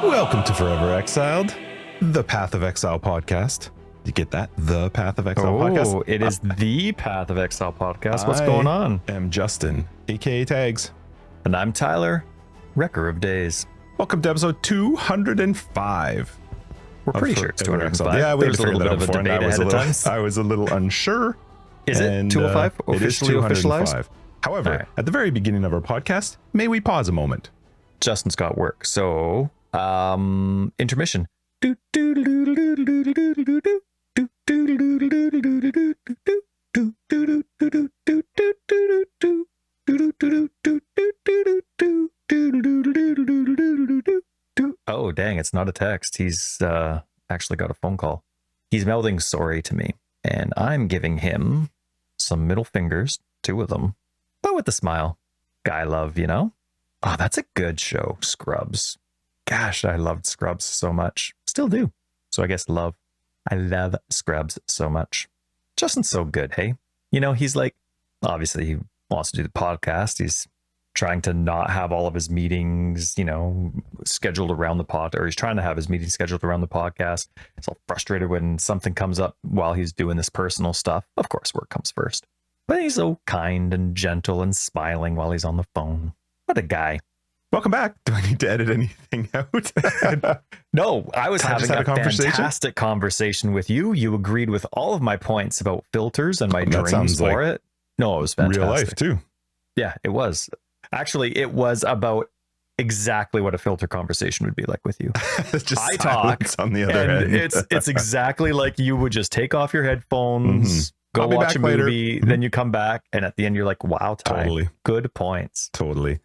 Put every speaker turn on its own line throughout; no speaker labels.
Welcome to Forever Exiled, the Path of Exile podcast. You get that? The Path of Exile podcast?
Oh, it is the Path of Exile podcast. What's going on?
I am Justin, aka Tags.
And I'm Tyler, Wrecker of Days.
Welcome to episode 205.
We're pretty sure it's 205.
Yeah, we
There's a little bit of a debate ahead of time.
I was a little unsure.
Is it 205? Officially officialized?
However, at the very beginning of our podcast, may we pause a moment?
Justin's got work, so intermission. Oh, dang, it's not a text. He's actually got a phone call. He's melding sorry to me, and I'm giving him some middle fingers, 2 of them, but with a smile. Guy love, you know? Oh, that's a good show, Scrubs. Gosh, I loved Scrubs so much. Still do. So I guess love. I love Scrubs so much. Justin's so good, hey? You know, he's like, obviously he wants to do the podcast. He's trying to not have all of his meetings, you know, scheduled around the pod, or he's trying to have his meetings scheduled around the podcast. He's all frustrated when something comes up while he's doing this personal stuff. Of course, work comes first. But he's so kind and gentle and smiling while he's on the phone. What a guy.
Welcome back. Do I need to edit anything out?
No, I was having a fantastic conversation with you. You agreed with all of my points about filters and my dreams for it. No, it was fantastic.
Real life too.
Yeah, it was. Actually, it was about exactly what a filter conversation would be like with you.
Just I talk on the other end.
It's exactly like you would just take off your headphones, go watch a movie, then you come back, and at the end you're like, wow, Ty,
totally.
Good points.
Totally.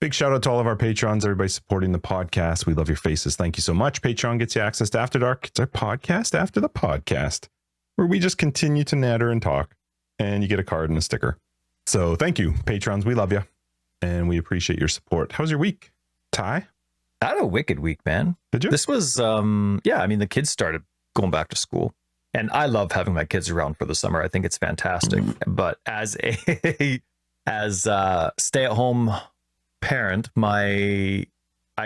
Big shout out to all of our patrons, everybody supporting the podcast. We love your faces. Thank you so much. Patreon gets you access to After Dark. It's our podcast after the podcast, where we just continue to natter and talk, and you get a card and a sticker. So thank you, patrons. We love you, and we appreciate your support. How's your week, Ty?
I had a wicked week, man.
Did you?
This was, yeah, I mean, the kids started going back to school, and I love having my kids around for the summer. I think it's fantastic. But as a stay-at-home parent, I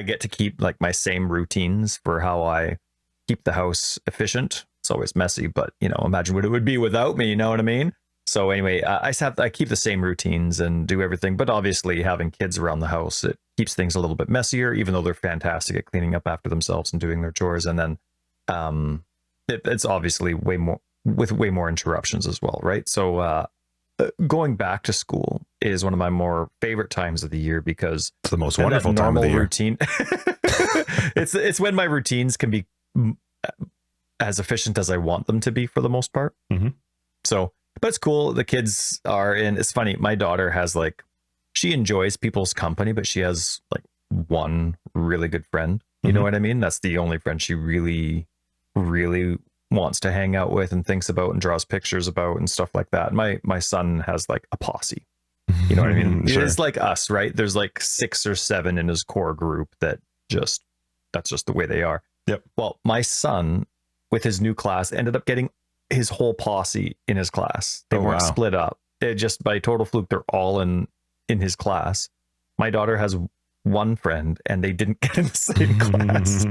get to keep like my same routines for how I keep the house efficient. It's always messy, but you know, imagine what it would be without me, you know what I mean? So anyway, I keep the same routines and do everything, but obviously having kids around the house, it keeps things a little bit messier, even though they're fantastic at cleaning up after themselves and doing their chores. And then it's obviously way more interruptions as well, right? So going back to school is one of my more favorite times of the year because
it's the most wonderful time of the year.
Routine. it's when my routines can be as efficient as I want them to be for the most part. So, but it's cool. The kids are in. It's funny. My daughter has she enjoys people's company, but she has like one really good friend. You know what I mean? That's the only friend she really, really wants to hang out with and thinks about and draws pictures about and stuff like that. My son has like a posse. You know what I mean? Sure. It's like us, right? There's like 6 or 7 in his core group that's just the way they are.
Yep.
Well, my son with his new class ended up getting his whole posse in his class. They weren't split up. It just by total fluke, they're all in his class. My daughter has one friend and they didn't get in the same class.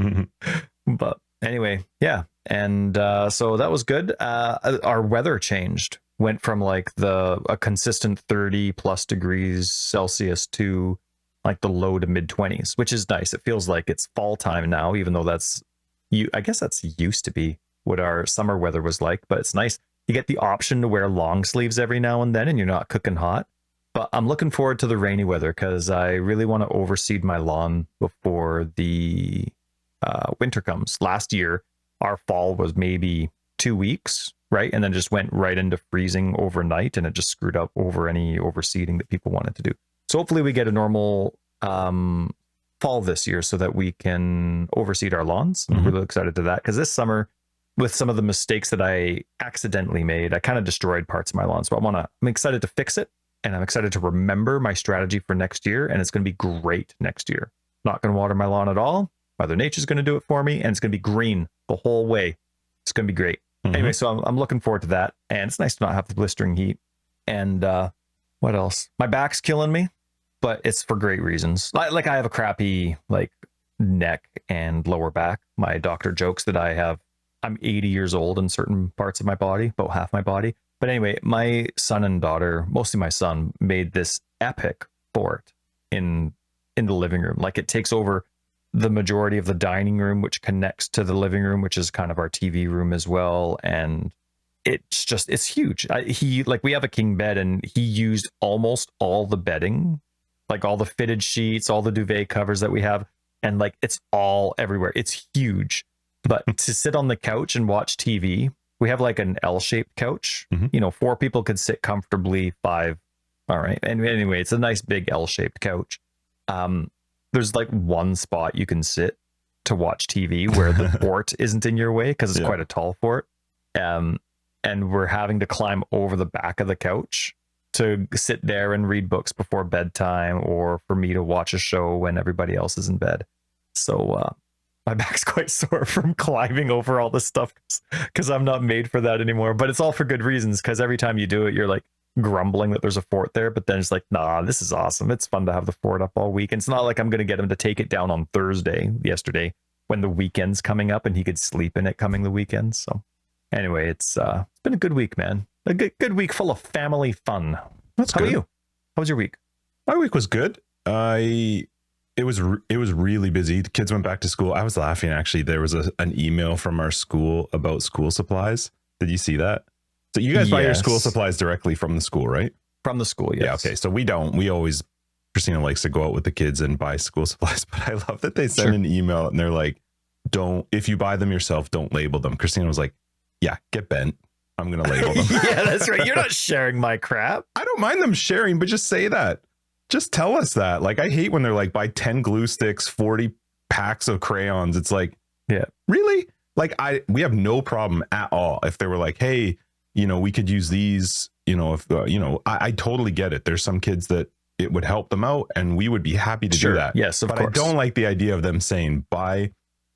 But anyway, yeah. And so that was good. Our weather changed, went from like a consistent 30 plus degrees Celsius to like the low to mid 20s, which is nice. It feels like it's fall time now, even though I guess that's used to be what our summer weather was like, but it's nice. You get the option to wear long sleeves every now and then and you're not cooking hot. But I'm looking forward to the rainy weather because I really want to overseed my lawn before the winter comes. Last year, our fall was maybe 2 weeks, right? And then just went right into freezing overnight and it just screwed up over any overseeding that people wanted to do. So hopefully we get a normal fall this year so that we can overseed our lawns. I'm really excited to that because this summer, with some of the mistakes that I accidentally made, I kind of destroyed parts of my lawns. But I'm excited to fix it. And I'm excited to remember my strategy for next year. And it's going to be great next year. Not going to water my lawn at all. Mother Nature's going to do it for me. And it's going to be green the whole way. It's going to be great. Anyway, so I'm looking forward to that. And it's nice to not have the blistering heat. And what else? My back's killing me, but it's for great reasons. Like I have a crappy neck and lower back. My doctor jokes that I'm 80 years old in certain parts of my body, about half my body. But anyway, my son and daughter, mostly my son, made this epic fort in the living room. Like, it takes over the majority of the dining room, which connects to the living room, which is kind of our TV room as well. And it's huge. We have a king bed, and he used almost all the bedding, like all the fitted sheets, all the duvet covers that we have. And like, it's all everywhere. It's huge. But to sit on the couch and watch TV, we have like an L-shaped couch. Mm-hmm. 4 people could sit comfortably, 5. All right. And anyway, it's a nice big L-shaped couch. There's like one spot you can sit to watch TV where the fort isn't in your way, because it's quite a tall fort. And we're having to climb over the back of the couch to sit there and read books before bedtime, or for me to watch a show when everybody else is in bed. So my back's quite sore from climbing over all this stuff, because I'm not made for that anymore. But it's all for good reasons, because every time you do it, you're like grumbling that there's a fort there, but then it's like, nah, this is awesome. It's fun to have the fort up all week. And it's not like I'm going to get him to take it down on yesterday, when the weekend's coming up and he could sleep in it coming the weekend. So anyway, it's been a good week, man. A good week full of family fun.
That's good.
How about you? How was your week?
My week was good. It was really busy. The kids went back to school. I was laughing, actually. There was an email from our school about school supplies. Did you see that? So you guys buy your school supplies directly from the school, right?
From the school, yes.
Yeah, okay. So we don't. We always, Christina likes to go out with the kids and buy school supplies. But I love that they send an email and they're like, if you buy them yourself, don't label them. Christina was like, yeah, get bent. I'm going to label them.
Yeah, that's right. You're not sharing my crap.
I don't mind them sharing, but just say that. Just tell us that. Like, I hate when they're like, buy 10 glue sticks, 40 packs of crayons. It's like, yeah, really? Like, we have no problem at all if they were like, hey, we could use these, if, I totally get it. There's some kids that it would help them out, and we would be happy to do that.
Yes, of course.
But I don't like the idea of them saying, buy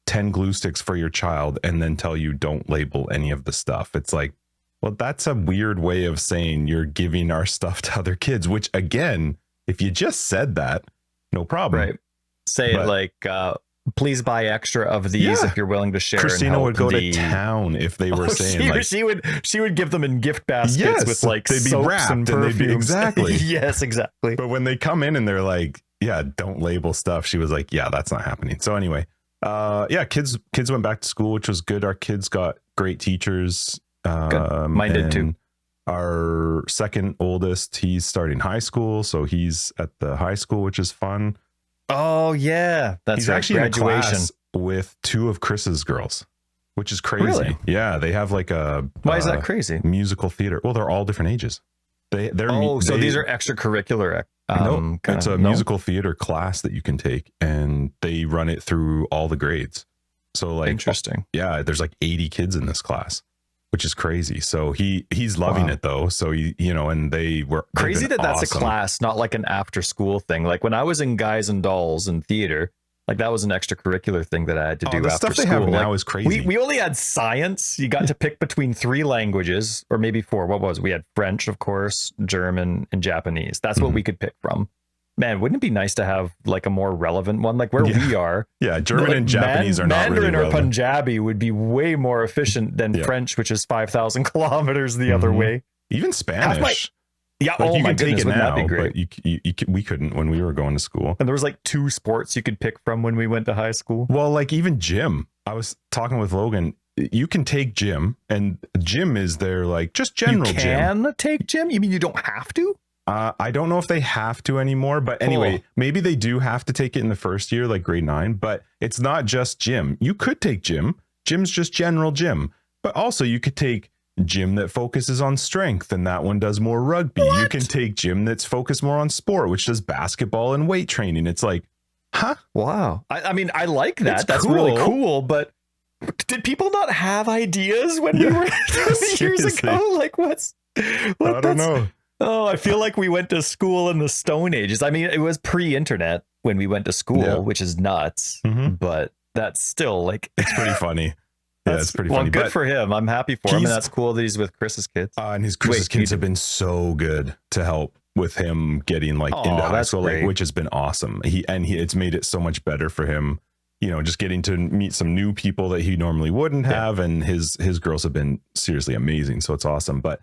10 glue sticks for your child and then tell you don't label any of the stuff. It's like, well, that's a weird way of saying you're giving our stuff to other kids, which, again, if you just said that, no problem.
Right. Say it like, please buy extra of these if you're willing to share.
Christina would go to town if they were saying
she would give them in gift baskets with like
they'd be
soaps
wrapped
and perfumes.
Exactly.
Yes, exactly.
But when they come in and they're like, yeah, don't label stuff, she was like, yeah, that's not happening. So anyway, kids went back to school, which was good. Our kids got great teachers.
Good. Mine did too.
Our second oldest, he's starting high school, so he's at the high school, which is fun.
Oh yeah,
he's actually graduation. In a class with 2 of Chris's girls, which is crazy.
Really?
Yeah, they have like a
why is that crazy?
Musical theater. Well, they're all different ages. So
these are extracurricular.
It's a musical theater class that you can take, and they run it through all the grades. So like,
interesting.
Yeah, there's like 80 kids in this class, which is crazy. So he's loving it though. So and they were
crazy that's awesome. A class, not like an after school thing. Like when I was in Guys and Dolls in theater, like that was an extracurricular thing that I had to do after
stuff
school.
They have now
like,
is crazy.
We only had science. You got to pick between 3 languages, or maybe 4. What was it? We had French, of course, German, and Japanese. That's what we could pick from. Man, wouldn't it be nice to have like a more relevant one, like where we are?
Yeah, German and Japanese are not really relevant.
Mandarin or Punjabi would be way more efficient than French, which is 5,000 kilometers the other way.
Even Spanish.
Yeah, like my goodness, wouldn't that be great?
But we couldn't when we were going to school.
And there was like 2 sports you could pick from when we went to high school.
Well, like even gym. I was talking with Logan. You can take gym, and gym is their like just general gym.
You can take gym? You mean you don't have to?
I don't know if they have to anymore, but anyway, maybe they do have to take it in the first year, like grade 9, but it's not just gym. You could take gym. Gym's just general gym, but also you could take gym that focuses on strength, and that one does more rugby. What? You can take gym that's focused more on sport, which does basketball and weight training. It's like, huh?
Wow. I mean, I like that. That's cool. Really cool, but did people not have ideas when we were years ago? Like I don't know. Oh, I feel like we went to school in the Stone Ages. I mean, it was pre-internet when we went to school, which is nuts, but that's still like...
It's pretty funny. Yeah, it's pretty funny.
Well, good for him. I'm happy for him, and that's cool that he's with Chris's kids.
And Chris's kids have been so good to help with him getting like into high school, like, which has been awesome. It's made it so much better for him. just getting to meet some new people that he normally wouldn't have. And his girls have been seriously amazing. So it's awesome. But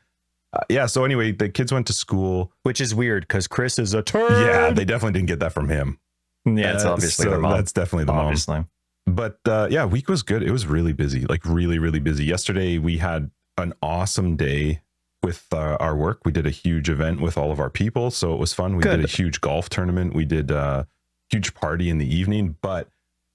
so anyway, the kids went to school.
Which is weird because Chris is a turd.
Yeah, they definitely didn't get that from him.
Yeah, it's obviously
so
the mom.
that's definitely the
obviously.
mom. But week was good. It was really busy, like really, really busy. Yesterday, we had an awesome day with our work. We did a huge event with all of our people. So it was fun. We did a huge golf tournament. We did a huge party in the evening. But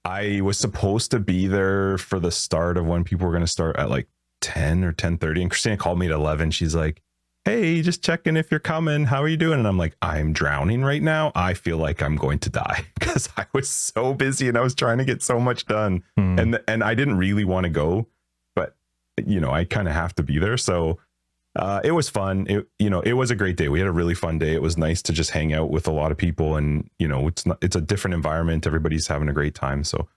I was supposed to be there for the start of when people were going to start at like 10 or 10:30. And Christina called me at 11. She's like, hey, just checking if you're coming. How are you doing? And I'm like, I'm drowning right now. I feel like I'm going to die because I was so busy and I was trying to get so much done. And I didn't really want to go, but I kind of have to be there. So it was fun. It was a great day. We had a really fun day. It was nice to just hang out with a lot of people, and it's a different environment. Everybody's having a great time. So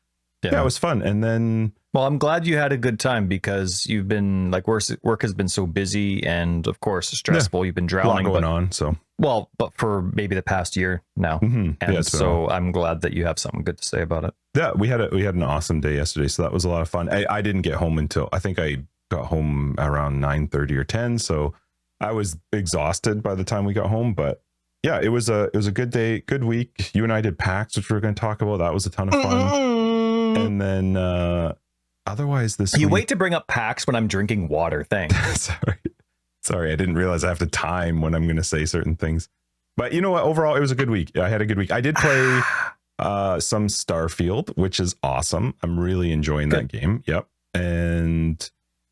yeah, it was fun. And then,
well, I'm glad you had a good time because you've been like work has been so busy and of course stressful. You've been drowning
a lot going on. So
but for maybe the past year now. And so I'm glad that you have something good to say about it.
Yeah, we had an awesome day yesterday. So that was a lot of fun. I didn't get home until I think I got home around 9:30 or 10. So I was exhausted by the time we got home, but yeah, it was a good day, good week. You and I did PAX, which we're going to talk about. That was a ton of fun. And then otherwise this
you
week,
wait to bring up PAX when I'm drinking water. Thanks.
Sorry. I didn't realize I have to time when I'm going to say certain things. But you know what? Overall, it was a good week. I had a good week. I did play some Starfield, which is awesome. I'm really enjoying that game. Yep. And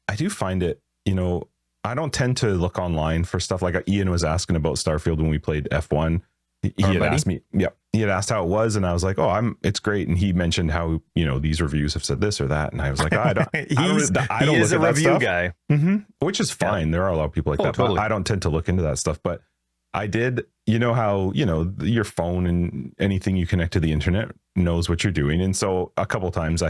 I do find it, I don't tend to look online for stuff. Like Ian was asking about Starfield when we played F1. He had asked me, he had asked how it was, and I was like, it's great. And he mentioned how, these reviews have said this or that. And I was like, I don't
look at review
that
guy.
Which is fine. There are a lot of people like that,
totally.
but I don't tend to look into that stuff. But I did, how, your phone and anything you connect to the internet knows what you're doing. And so a couple times I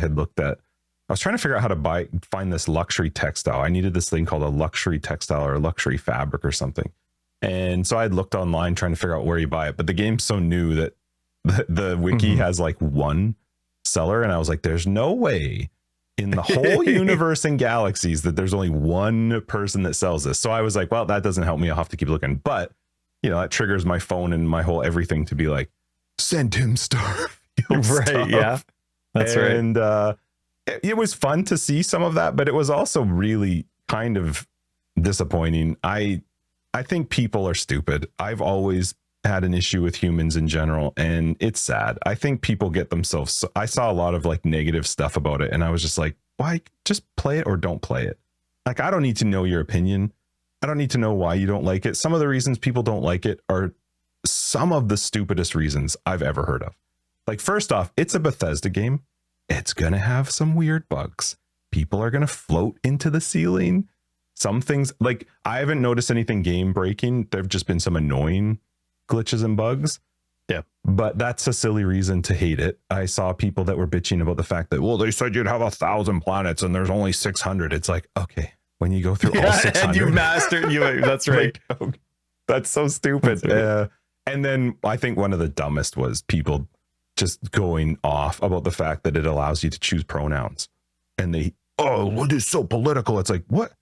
was trying to figure out how to find this luxury textile. I needed this thing called a luxury textile or a luxury fabric or something. And so I looked online trying to figure out where you buy it, but the game's so new that the wiki has like one seller. And I was like, there's no way in the whole universe and galaxies that there's only one person that sells this. So I was like, well, that doesn't help me. I'll have to keep looking. But, that triggers my phone and my whole everything to be like, send him Starfield
right.
stuff.
Yeah, that's right.
And it was fun to see some of that, but it was also really kind of disappointing. I think people are stupid. I've always had an issue with humans in general, and it's sad. I think people get themselves. I saw a lot of like negative stuff about it, and I was just like, why? Just play it or don't play it. Like, I don't need to know your opinion. I don't need to know why you don't like it. Some of the reasons people don't like it are some of the stupidest reasons I've ever heard of. Like, first off, it's a Bethesda game. It's going to have some weird bugs. People are going to float into the ceiling. Some things, like, I haven't noticed anything game breaking. There've just been some annoying glitches and bugs.
Yeah.
But that's a silly reason to hate it. I saw people that were bitching about the fact that, well, they said you'd have 1,000 planets and there's only 600. It's like, okay, when you go through all 600.
And you mastered you. That's right.
Like, okay, that's so stupid. That's right. And then I think one of the dumbest was people just going off about the fact that it allows you to choose pronouns. And what is so political? It's like, what?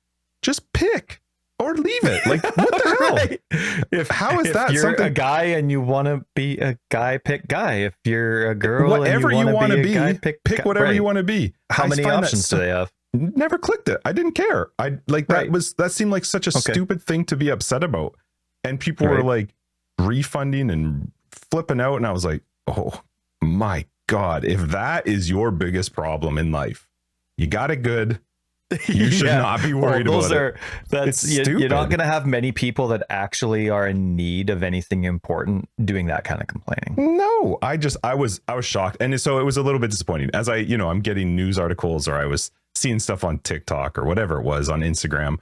Just pick or leave it. Like, what the hell?
Right.
How is that?
If you're a guy and you want to be a guy, pick guy. If you're a girl,
whatever
and you want to be, a guy,
pick whatever you want to be.
How many options do they have?
Never clicked it. I didn't care. That seemed like such a stupid thing to be upset about. And people were like refunding and flipping out. And I was like, oh my God, if that is your biggest problem in life, you got it good. You should not be worried about it.
You're not going to have many people that actually are in need of anything important doing that kind of complaining.
No, I was shocked. And so it was a little bit disappointing as I'm getting news articles, or I was seeing stuff on TikTok or whatever it was on Instagram.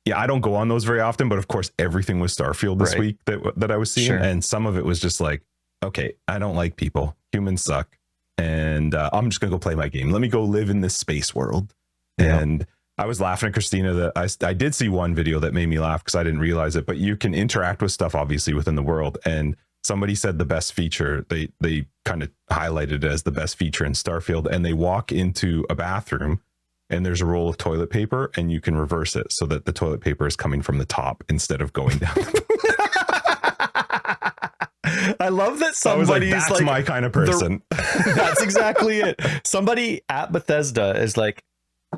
Yeah, I don't go on those very often, but of course everything was Starfield this week that I was seeing. Sure. And some of it was just like, okay, I don't like people. Humans suck. And I'm just going to go play my game. Let me go live in this space world. Yeah. And I was laughing at Christina that I did see one video that made me laugh because I didn't realize it, but you can interact with stuff obviously within the world. And somebody said the best feature, they kind of highlighted it as the best feature in Starfield. And they walk into a bathroom and there's a roll of toilet paper and you can reverse it so that the toilet paper is coming from the top instead of going down.
I love that somebody's
that's my kind of person.
That's exactly it. Somebody at Bethesda is like,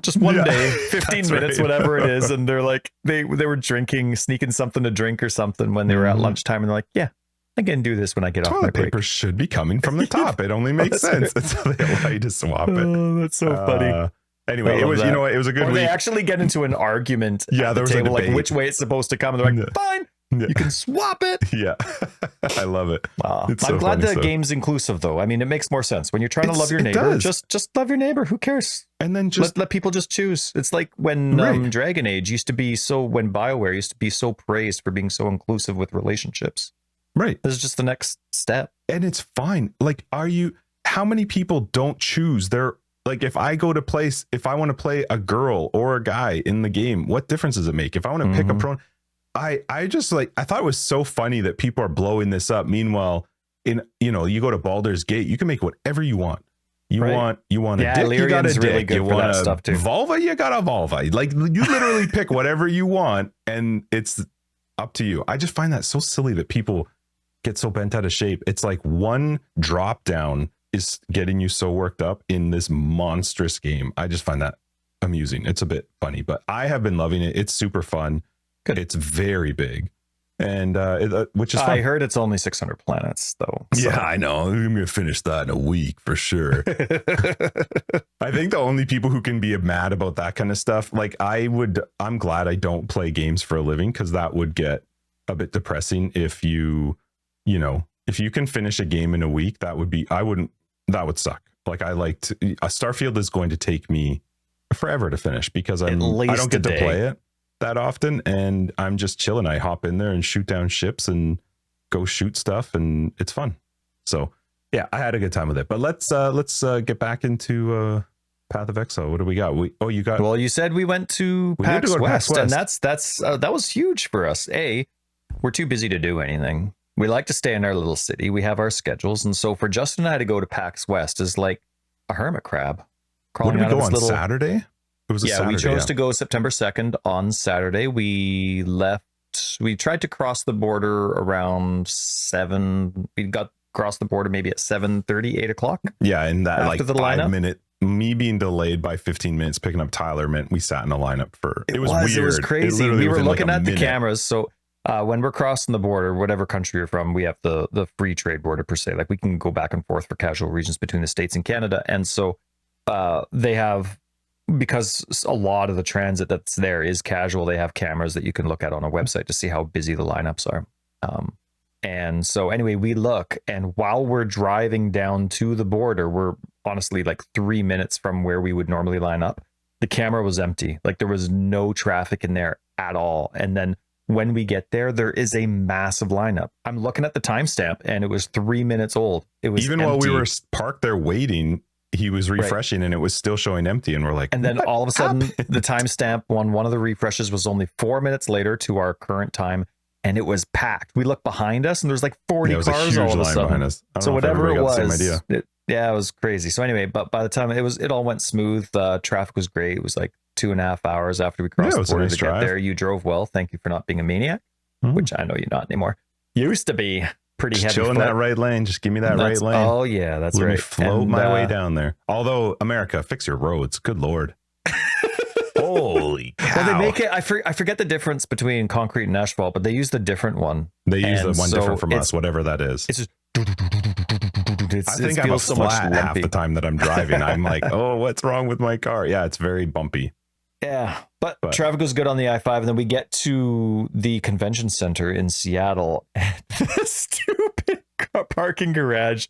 just one day, 15 minutes, whatever it is. And they're like, they were sneaking something to drink or something when they were at lunchtime. And they're like, yeah, I can do this when I get off my break.
Toilet paper should be coming from the top. It only makes sense. That's how they allow you to swap it.
Oh, that's so funny.
Anyway, it was, you know what, it was a good week.
They actually get into an argument
there was
table,
a debate.
like which way it's supposed to come. And they're like, fine, you can swap it.
Yeah. I love it.
I'm glad the game's inclusive, though. I mean, it makes more sense. When you're trying to love your neighbor, just love your neighbor. Who cares? And then just let people just choose. It's like when Dragon Age used to be when BioWare used to be so praised for being so inclusive with relationships.
Right.
This is just the next step.
And it's fine. Like, how many people don't choose their, like, if I want to play a girl or a guy in the game, what difference does it make? If I want to pick a pronoun, I just I thought it was so funny that people are blowing this up. Meanwhile, you go to Baldur's Gate, you can make whatever you want. You want a dick, you got a dick.
Really good
you want
that
a
stuff too.
vulva, you got a vulva. Like, you literally pick whatever you want, and it's up to you. I just find that so silly that people get so bent out of shape. It's like one drop down is getting you so worked up in this monstrous game. I just find that amusing. It's a bit funny, but I have been loving it. It's super fun. Good. It's very big, and which is fun.
I heard it's only 600 planets, though.
So. Yeah, I know. I'm gonna finish that in a week for sure. I think the only people who can be mad about that kind of stuff, like I'm glad I don't play games for a living, because that would get a bit depressing. If if you can finish a game in a week, that would suck. Like, Starfield is going to take me forever to finish, because I don't get to play it that often, and I'm just chilling. I hop in there and shoot down ships and go shoot stuff, and it's fun. So yeah, I had a good time with it. But let's get back into Path of Exile. What do we got? Well,
you said we went to PAX West, and that was huge for us. We're too busy to do anything. We like to stay in our little city. We have our schedules, and so for Justin and I to go to PAX West is like a hermit crab.
What did we go on Saturday? It was a Saturday,
we chose to go September 2nd on Saturday. We tried to cross the border around 7. We got across the border maybe at 7:30, 8 o'clock.
Yeah, and that
after
like 5-minute, me being delayed by 15 minutes picking up Tyler meant we sat in a lineup for, it was weird.
It was crazy. We were looking at the cameras. So when we're crossing the border, whatever country you're from, we have the free trade border per se. Like, we can go back and forth for casual regions between the States and Canada. And so they have, because a lot of the transit that's there is casual, they have cameras that you can look at on a website to see how busy the lineups are. And so anyway, we look, and while we're driving down to the border, we're honestly like 3 minutes from where we would normally line up. The camera was empty. Like, there was no traffic in there at all. And then when we get there, there is a massive lineup. I'm looking at the timestamp, and it was 3 minutes old. It was
even
empty.
While we were parked there waiting, he was refreshing, and it was still showing empty, and we're like,
and then all of a sudden the timestamp one of the refreshes was only 4 minutes later to our current time, and it was packed. We look behind us, and there's like 40 cars all of a sudden. So whatever it was, it was crazy. So anyway, but by the time it all went smooth. Traffic was great. It was like 2.5 hours after we crossed the border to get there. You drove well. Thank you for not being a maniac, which I know you're not anymore. Used to be. Pretty heavy.
Chill in that right lane. Just give me that right lane.
Oh yeah, that's
Let
right.
me float my way down there. Although, America, fix your roads. Good Lord. Holy cow.
Well, they make it. I forget the difference between concrete and asphalt, but they use the different one.
They use the one different from us, whatever that is.
It's just.
I think I'm a flat half the time that I'm driving. I'm like, oh, what's wrong with my car? Yeah, it's very bumpy.
Yeah, but traffic was good on the I-5, and then we get to the convention center in Seattle, and the stupid parking garage.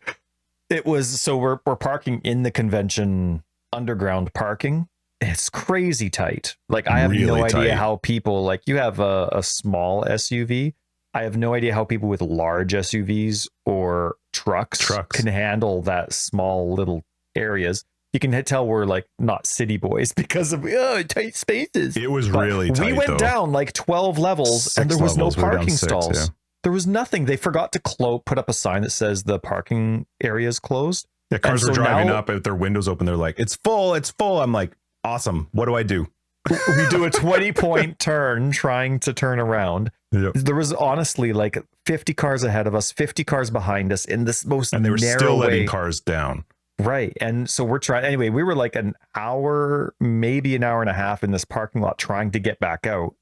It was, so we're parking in the convention underground parking. It's crazy tight. Like, I have really no idea how people, like, you have a small SUV. I have no idea how people with large SUVs or trucks can handle that small little areas. You can tell we're like not city boys because of tight spaces.
It was really tight.
We went down like 12 levels and there was no parking stalls. There was nothing. They forgot to put up a sign that says the parking area is closed.
Yeah, cars are driving up with their windows open. They're like, it's full, it's full. I'm like, awesome. What do I do?
We do a 20-point turn trying to turn around.
Yep.
There was honestly like 50 cars ahead of us, 50 cars behind us in this most narrow way.
And they were still letting cars down.
Right. And so we're trying, anyway, we were like an hour, maybe an hour and a half in this parking lot trying to get back out.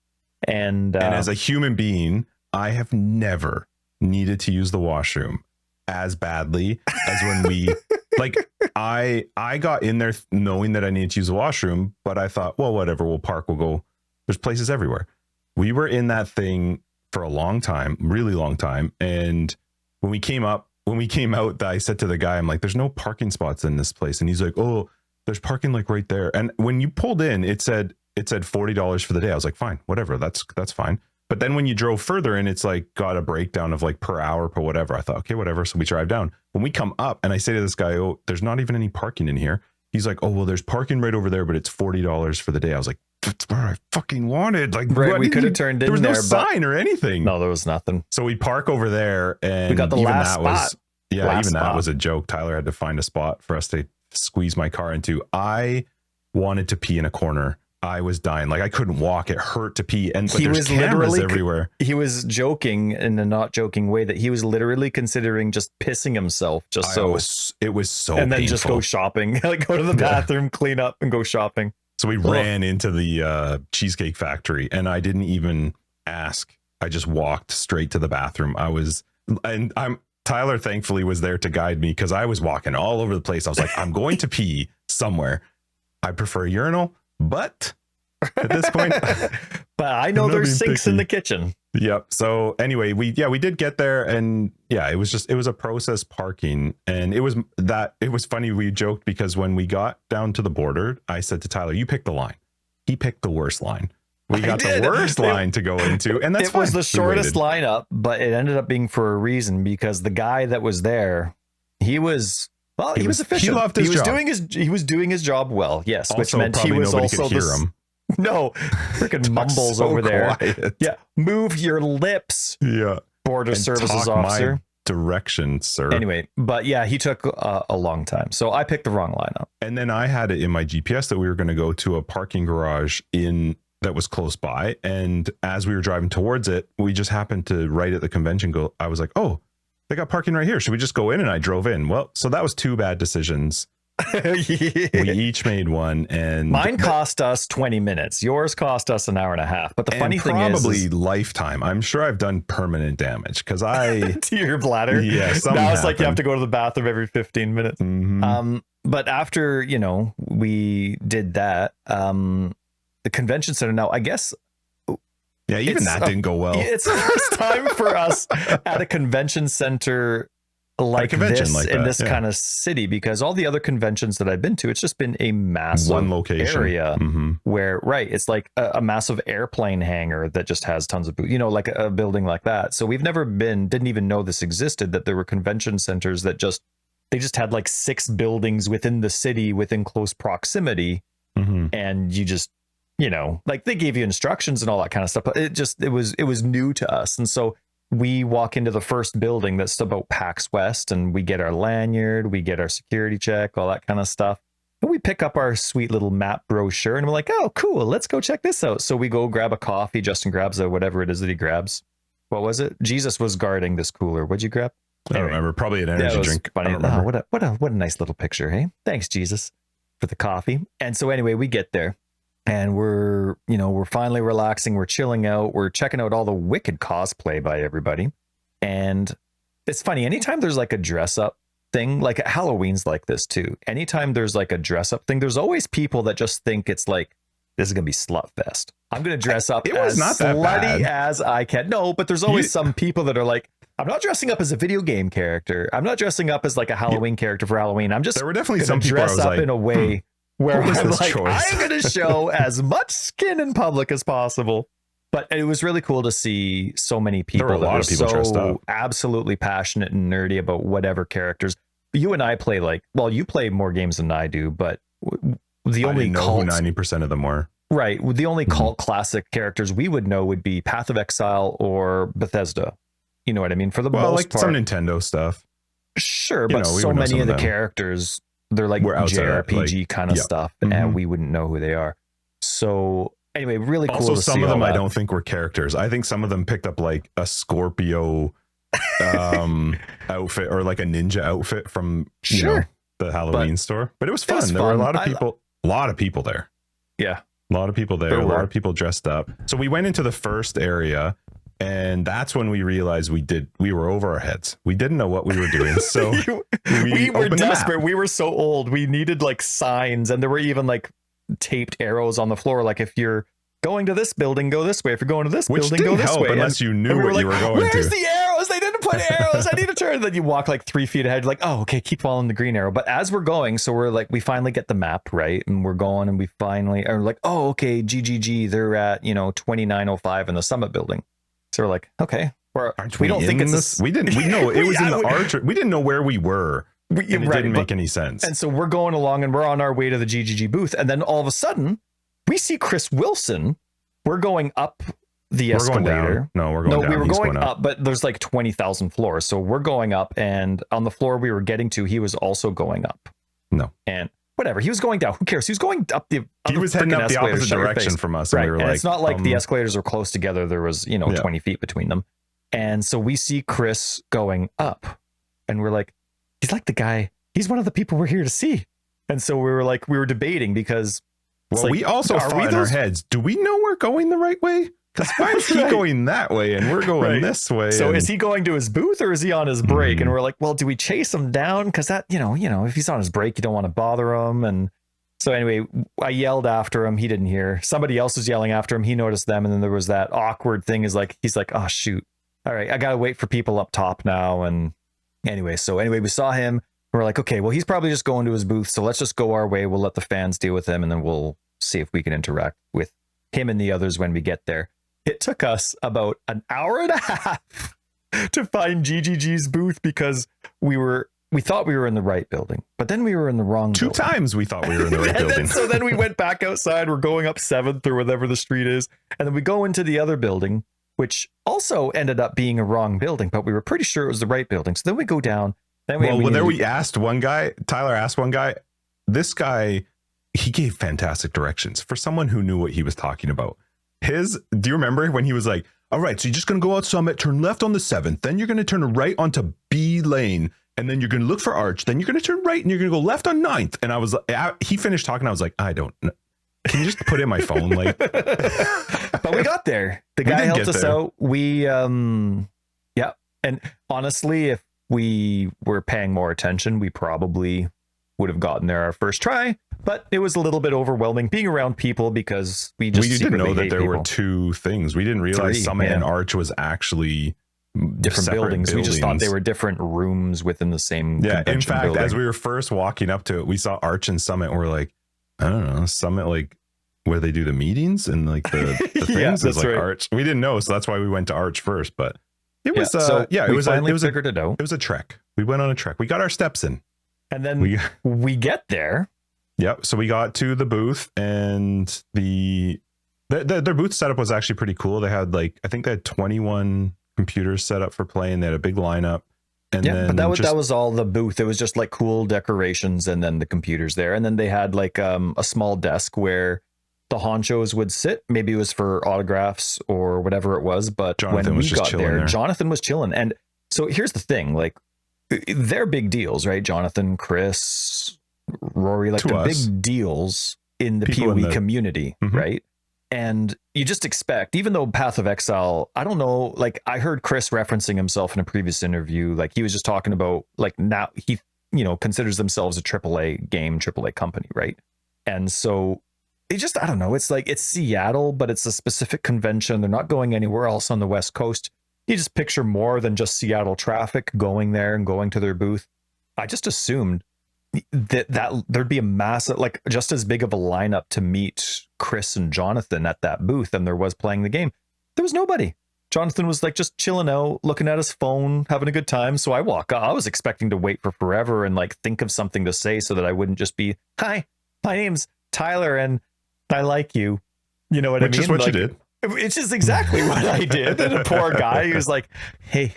And
as a human being, I have never needed to use the washroom as badly as when we like I got in there knowing that I needed to use the washroom, but I thought, well, whatever, we'll park, we'll go. There's places everywhere. We were in that thing for a long time, really long time. And when we came out, I said to the guy, I'm like, there's no parking spots in this place. And he's like, oh, there's parking like right there. And when you pulled in, it said $40 for the day. I was like, fine, whatever, that's fine. But then when you drove further in, it's like got a breakdown of like per hour, per whatever. I thought, okay, whatever. So we drive down. When we come up and I say to this guy, oh, there's not even any parking in here. He's like, oh, well, there's parking right over there, but it's $40 for the day. I was like, that's where I fucking wanted. Like,
right, we could have turned in there.
There was no sign or anything.
No, there was nothing.
So we park over there, and
we got the last spot.
That was a joke. Tyler had to find a spot for us to squeeze my car into. I wanted to pee in a corner. I was dying. Like I couldn't walk. It hurt to pee. And but there's cameras everywhere. He was
joking in a not joking way that he was literally considering just pissing himself it was so and then
painful.
Just go shopping, like go to the bathroom, clean up, and go shopping.
So we ran into the Cheesecake Factory, and I didn't even ask. I just walked straight to the bathroom. Tyler thankfully was there to guide me because I was walking all over the place. I was like, I'm going to pee somewhere. I prefer a urinal, but at this point,
but I know there's sinks in the kitchen.
Yep. So anyway, we did get there, and yeah, it was a process parking, and it was funny. We joked because when we got down to the border, I said to Tyler, you pick the line. He picked the worst line. We got the worst line to go into, and that's
it was the shortest lineup, but it ended up being for a reason because the guy that was there, he was efficient.
He loved his job.
He was doing his job well. Yes,
also,
which meant he was also
could hear him.
No, freaking mumbles so over there.
Quiet.
Yeah, move your lips.
Yeah,
border services officer.
My direction, sir.
Anyway, but yeah, he took a long time, so I picked the wrong lineup.
And then I had it in my GPS that we were going to go to a parking garage that was close by, and as we were driving towards it, we just happened to right at the convention go. I was like, oh, they got parking right here. Should we just go in? And I drove in. Well, so that was two bad decisions. We each made one, and
mine cost us 20 minutes. Yours cost us an hour and a half. But the funny thing is
probably lifetime. I'm sure I've done permanent damage because
to your bladder.
Yeah,
now it's like you have to go to the bathroom every 15 minutes.
Mm-hmm.
But after we did that, the convention center. Now I guess.
Yeah, even that didn't go well.
It's the first time for us at a convention center like this in this kind of city, because all the other conventions that I've been to, it's just been a massive
one location
area where, it's like a massive airplane hangar that just has tons of booths, like a building like that. So we've never didn't even know this existed, that there were convention centers that they just had like 6 buildings within the city within close proximity. And you just, like they gave you instructions and all that kind of stuff, but it was new to us. And so we walk into the first building that's about PaX West, and we get our lanyard, we get our security check, all that kind of stuff. And we pick up our sweet little map brochure, and we're like, oh, cool, let's go check this out. So we go grab a coffee. Justin grabs whatever it is that he grabs. What was it? Jesus was guarding this cooler. What'd you grab?
I don't remember. Probably an energy drink.
Funny. What a nice little picture, hey? Thanks, Jesus, for the coffee. And so anyway, we get there. And we're finally relaxing. We're chilling out. We're checking out all the wicked cosplay by everybody. And it's funny. Anytime there's like a dress up thing, like Halloween's like this too. Anytime there's like a dress up thing, there's always people that just think it's like, this is going to be slut fest. I'm going to dress up as slutty as I can. No, but there's always some people that are like, I'm not dressing up as a video game character. I'm not dressing up as like a Halloween character for Halloween. I'm just
there were definitely some people
dress up in a way where I'm like,
choice?
I'm going to show as much skin in public as possible. But it was really cool to see so many people.
There were a lot of people dressed up,
absolutely passionate and nerdy about whatever characters. You and I play you play more games than I do, but the only
know who 90% of them were.
Right. The only cult classic characters we would know would be Path of Exile or Bethesda. You know what I mean? For the
Well,
most
like
part,
some Nintendo stuff.
sure,
You
but
know, we
so
would know
many
some
of the
of them.
characters, they're like
We're outside of that,
JRPG kind of
yeah.
stuff,
Mhm.
and we wouldn't know who they are. So anyway, really cool.
Also,
to
some
see
of them
all
I
that.
don't think were characters. I think some of them picked up like a Scorpio outfit or like a ninja outfit from you know, the Halloween store. But it was fun. There were a lot of people. A lot of people there.
Yeah,
a lot of people there. A lot of people dressed up. So we went into the first area. And that's when we realized we were over our heads. We didn't know what we were doing. So
we were desperate. We were so old. We needed like signs, and there were even like taped arrows on the floor. Like if you're going to this building, go this way. If you're going to this building, go this way.
Unless you knew what you were going to.
Where's the arrows? They didn't put arrows. I need to turn. Then you walk like 3 feet ahead. You're like, oh, okay, keep following the green arrow. But as we're going, so we're like, we finally get the map right, and we're going, and we finally are like, oh, okay, GGG. They're at 2905 in the summit building. So we're like, okay, we don't think it's this.
We know it was in the arch. We didn't know where we were. It didn't make any sense.
And so we're going along and we're on our way to the GGG booth. And then all of a sudden we see Chris Wilson. We're going up the escalator.
No, we're going down.
We were going up, but there's like 20,000 floors. So we're going up, and on the floor we were getting to, he was also going up.
No.
And whatever, he was going down. Who cares? He was going up the.
He was heading up the opposite direction from us, and
right.
we were
and
like,
it's not like the escalators are close together. There was 20 feet between them, and so we see Chris going up, and we're like, he's like the guy. He's one of the people we're here to see, and so we were debating because.
Well, we also thought in our heads, do we know we're going the right way? Because why is he going that way and we're going this way?
So is he going to his booth or is he on his break? And we're like, well, do we chase him down? Because that, if he's on his break, you don't want to bother him. And so anyway, I yelled after him. He didn't hear. Somebody else was yelling after him. He noticed them. And then there was that awkward thing he's like, oh, shoot. All right, I got to wait for people up top now. And anyway, we saw him. We're like, okay, well, he's probably just going to his booth. So let's just go our way. We'll let the fans deal with him. And then we'll see if we can interact with him and the others when we get there. It took us about an hour and a half to find GGG's booth because we thought we were in the right building, but then we were in the wrong
Two
building.
times we thought we were in the right building.
So then we went back outside. We're going up 7th or whatever the street is. And then we go into the other building, which also ended up being a wrong building, but we were pretty sure it was the right building. So then we go down. Then
we asked one guy, Tyler asked one guy, this guy, he gave fantastic directions for someone who knew what he was talking about. Do you remember when he was like, all right, so you're just going to go out Summit, turn left on the 7th, then you're going to turn right onto B lane, and then you're going to look for Arch, then you're going to turn right and you're going to go left on 9th. And I was like, he finished talking. I was like, I don't know. Can you just put in my phone? Like,
but we got there. The guy helped us out. And honestly, if we were paying more attention, we probably would have gotten there our first try, but it was a little bit overwhelming being around people because we
didn't know that there were two things. We didn't realize Summit and Arch was actually
different buildings. We just thought they were different rooms within the same.
Yeah. In fact,
building.
As we were first walking up to it, we saw Arch and Summit. And we're like, I don't know, Summit, like where they do the meetings and like the things is like right. Arch. We didn't know, so that's why we went to Arch first. But it was
figured it out.
It was a trek. We went on a trek. We got our steps in.
And then we get there.
Yep. So we got to the booth, and their booth setup was actually pretty cool. They had I think they had 21 computers set up for play, and they had a big lineup. And then
but that was all the booth. It was just like cool decorations, and then the computers there, and then they had a small desk where the honchos would sit. Maybe it was for autographs or whatever it was. But when we got there, Jonathan was chilling. And so here's the thing, they're big deals, right? Jonathan, Chris, Rory, they're big deals in the PoE community, right? And you just expect, even though pathofexile, I don't know, I heard Chris referencing himself in a previous interview, he was just talking about now he, considers themselves a AAA game, AAA company, right? And so it just, I don't know, it's it's Seattle, but it's a specific convention. They're not going anywhere else on the West Coast. You just picture more than just Seattle traffic going there and going to their booth. I just assumed that there'd be a massive, just as big of a lineup to meet Chris and Jonathan at that booth than there was playing the game. There was nobody. Jonathan was just chilling out, looking at his phone, having a good time. So I walk up. I was expecting to wait for forever and think of something to say so that I wouldn't just be, hi, my name's Tyler and I like you. You know what I mean?
Which is what you did.
It's just exactly what I did. And a poor guy who's like, hey,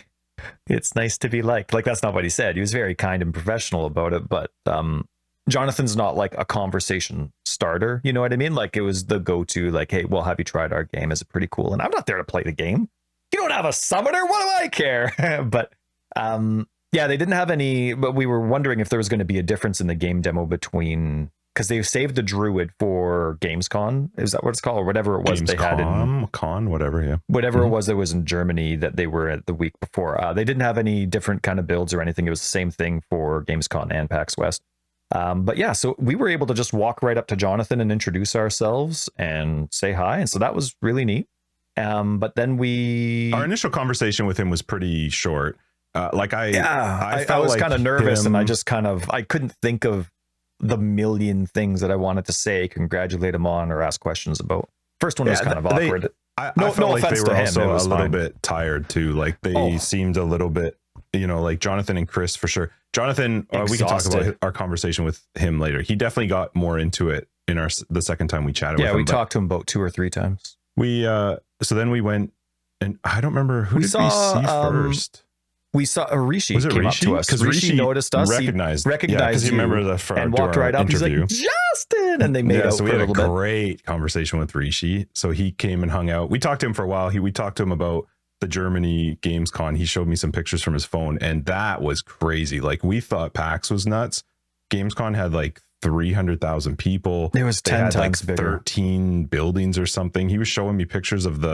It's nice to be liked. Like, that's not what he said. He was very kind and professional about it, but Jonathan's not like a conversation starter. You know what I mean? Like, it was the go-to, like, hey, well, have you tried our game? Is it pretty cool? And I'm not there to play the game. You don't have a summoner. What do I care? But yeah, they didn't have any, but we were wondering if there was going to be a difference in the game demo between, because they saved the druid for Gamescom. Is that what it's called? Or whatever it was they had in
whatever, yeah.
Whatever it was that was in Germany that they were at the week before. They didn't have any different kind of builds or anything. It was the same thing for Gamescom and PAX West. But yeah, so we were able to just walk right up to Jonathan and introduce ourselves and say hi. And so that was really neat. But then our
initial conversation with him was pretty short. I
was kind of nervous and I couldn't think of the million things that I wanted to say, congratulate him on, or ask questions about. First one was kind of awkward.
I felt like they were also a little bit tired too. Like they seemed a little bit, like Jonathan and Chris for sure. Jonathan, we can talk about our conversation with him later. He definitely got more into it in the second time we chatted with him.
Yeah, we talked to him about 2 or 3 times.
So then we went, and I don't remember who we see first.
We saw Rishi
came
Rishi?
Up to us
because Rishi noticed us.
Recognized
because
he remembered
and walked right up.
Interview.
He's like, Justin, and they made out.
So we
had
a great conversation with Rishi. So he came and hung out. We talked to him for a while. We talked to him about the Germany Gamescom. He showed me some pictures from his phone, and that was crazy. Like, we thought PAX was nuts. Gamescom had like 300,000 people.
It was 10 times
like 13 buildings or something. He was showing me pictures of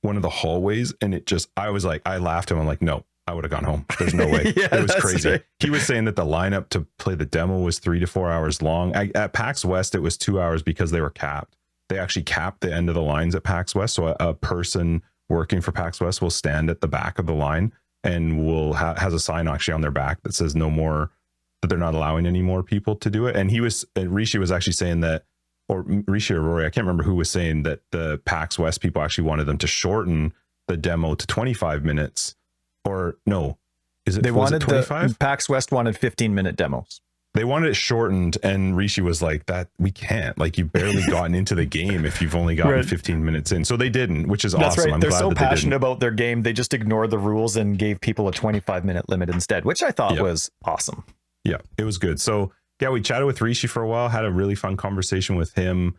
one of the hallways, and I laughed at him. I'm like, no, I would have gone home. There's no way.
Yeah,
it was crazy.
Right.
He was saying that the lineup to play the demo was 3 to 4 hours long. At PAX West, it was 2 hours because they were capped. They actually capped the end of the lines at PAX West. So a person working for PAX West will stand at the back of the line and has a sign actually on their back that says no more, that they're not allowing any more people to do it. And Rishi was actually saying that, or Rishi or Rory, I can't remember who was saying that the PAX West people actually wanted them to shorten the demo to 25 minutes. Or no,
they wanted 25? PAX West wanted 15-minute demos.
They wanted it shortened, and Rishi was like, that we can't. Like, you've barely gotten into the game if you've only gotten 15 minutes in. So they didn't, which is
That's
awesome.
Right. They're so passionate about their game, they just ignored the rules and gave people a 25-minute limit instead, which I thought was awesome.
Yeah, it was good. So yeah, we chatted with Rishi for a while, had a really fun conversation with him.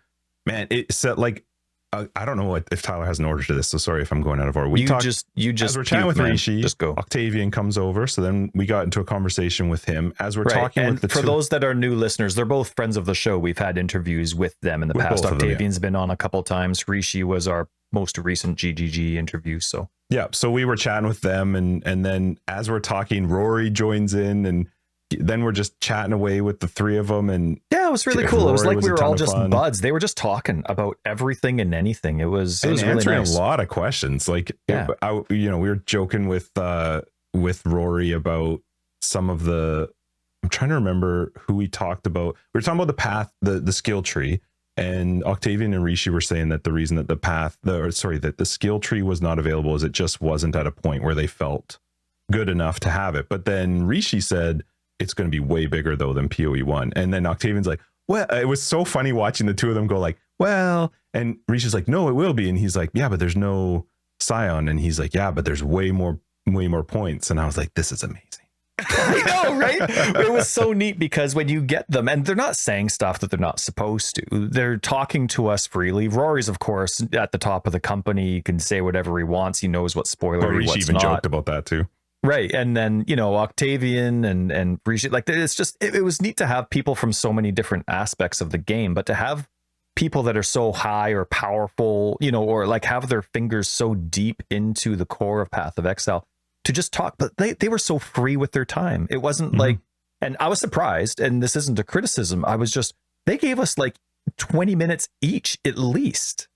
Man, it said like, I don't know if Tyler has an order to this, so sorry if I'm going out of order.
As
we're chatting with Rishi, just go. Octavian comes over, so then we got into a conversation with him as we're talking.
And for those that are new listeners, they're both friends of the show. We've had interviews with them in the past. Octavian's been on a couple times. Rishi was our most recent GGG interview. So
yeah, so we were chatting with them, and then as we're talking, Rory joins in, and then we're just chatting away with the three of them. And
yeah, it was really cool. It was like we were all just buds. They were just talking about everything and anything. It was really
answering
nice.
A lot of questions. Like, we were joking with Rory about some of I'm trying to remember who we talked about. We were talking about the path, the skill tree, and Octavian and Rishi were saying that the reason that that the skill tree was not available is it just wasn't at a point where they felt good enough to have it. But then Rishi said, it's going to be way bigger though than PoE 1. And then Octavian's like, well, it was so funny watching the two of them go like, well, and Rishi's like, no, it will be. And he's like, yeah, but there's no scion. And he's like, yeah, but there's way more points. And I was like, this is amazing.
I know, right? It was so neat because when you get them, and they're not saying stuff that they're not supposed to, they're talking to us freely. Rory's, of course, at the top of the company. He can say whatever he wants. He knows what's spoilery,
Rishi
what's
even
not.
Joked about that too.
Right. And then, Octavian and Rishi, like, it's just, it was neat to have people from so many different aspects of the game, but to have people that are so high or powerful, or like have their fingers so deep into the core of Path of Exile to just talk, but they were so free with their time. It wasn't like, and I was surprised, and this isn't a criticism. They gave us like 20 minutes each at least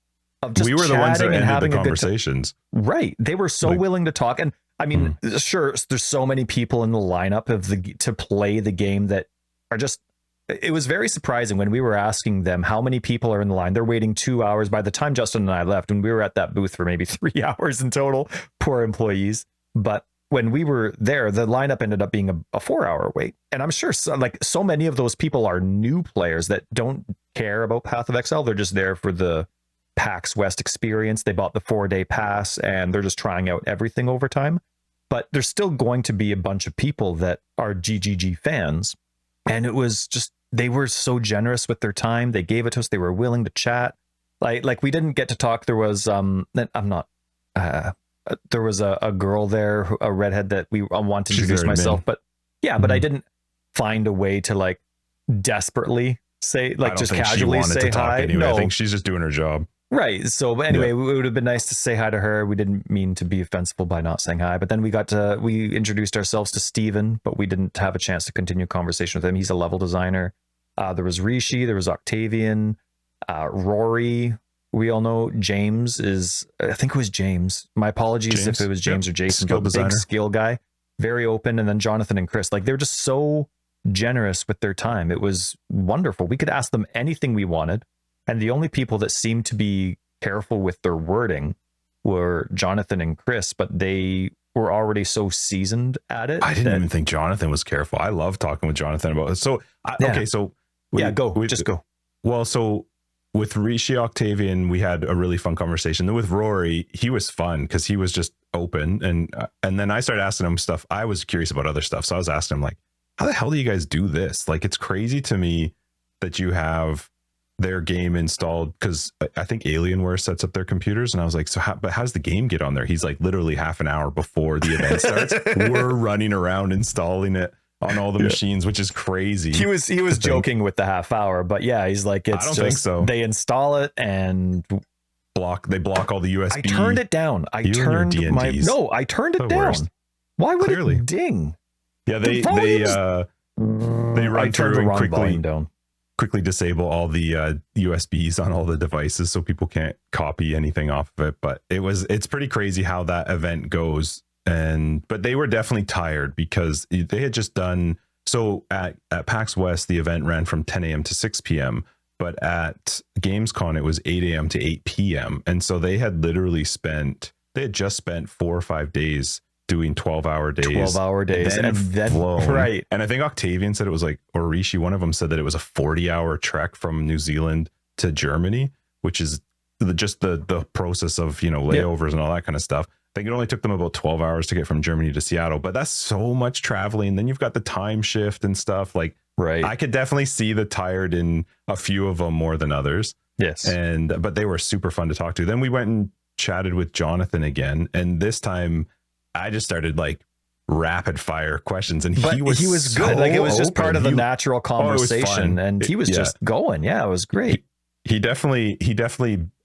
of just
we were the ones that
and
ended
having
the conversations.
Right. They were so willing to talk. And I mean, sure, there's so many people in the lineup to play the game that are just, it was very surprising when we were asking them how many people are in the line. They're waiting 2 hours. By the time Justin and I left, and we were at that booth for maybe 3 hours in total, poor employees. But when we were there, the lineup ended up being a 4-hour wait. And I'm sure so many of those people are new players that don't care about Path of Exile. They're just there for the PAX West experience. They bought the 4-day pass and they're just trying out everything over time. but there's still going to be a bunch of people that are GGG fans. And it was just, they were so generous with their time. They gave it to us. They were willing to chat. Like we didn't get to talk. There was, there was a girl there, a redhead that I wanted to introduce myself, but yeah, but I didn't find a way to like desperately say, like just casually say hi.
Anyway. No, I think she's just doing her job.
Right. So, but anyway, it would have been nice to say hi to her. We didn't mean to be offensive by not saying hi, but then we introduced ourselves to Steven, but we didn't have a chance to continue conversation with him. He's a level designer. There was Rishi, there was Octavian, Rory. We all know James I think it was James. My apologies if it was James or Jason, but big skill guy, very open. And then Jonathan and Chris, like they're just so generous with their time. It was wonderful. We could ask them anything we wanted. And the only people that seemed to be careful with their wording were Jonathan and Chris, but they were already so seasoned at it.
I didn't even think Jonathan was careful. I love talking with Jonathan about it. So, okay, so just go. Well, so with Rishi Octavian, we had a really fun conversation. Then with Rory, he was fun because he was just open. And then I started asking him stuff. I was curious about other stuff. So I was asking him like, how the hell do you guys do this? Like, it's crazy to me that you have their game installed, because I think Alienware sets up their computers, and I was like, so how does the game get on there? He's like, literally half an hour before the event starts, we're running around installing it on all the machines, which is crazy.
He was joking with the half hour, but yeah, he's like, it's I don't think so. They install it and
they block all the USB.
I turned it down. I turned it down. Worst. Why would it ding?
Yeah, they run through and quickly disable all the USBs on all the devices so people can't copy anything off of it. But it's pretty crazy how that event goes. But they were definitely tired because they had just done, so at PAX West, the event ran from 10 a.m. to 6 p.m. But at Gamescom, it was 8 a.m. to 8 p.m. And so they had just spent 4 or 5 days doing 12-hour days. And then flown. Right. And I think Octavian said it was like, or Rishi, one of them said that it was a 40-hour trek from New Zealand to Germany, which is just the process of, layovers and all that kind of stuff. I think it only took them about 12 hours to get from Germany to Seattle, but that's so much traveling. Then you've got the time shift and stuff. Like, right. I could definitely see the tired in a few of them more than others.
Yes.
But they were super fun to talk to. Then we went and chatted with Jonathan again. And this time I just started like rapid fire questions, and he was
good. Like, it was just part of the natural conversation, and he was just going. Yeah, it was great.
He definitely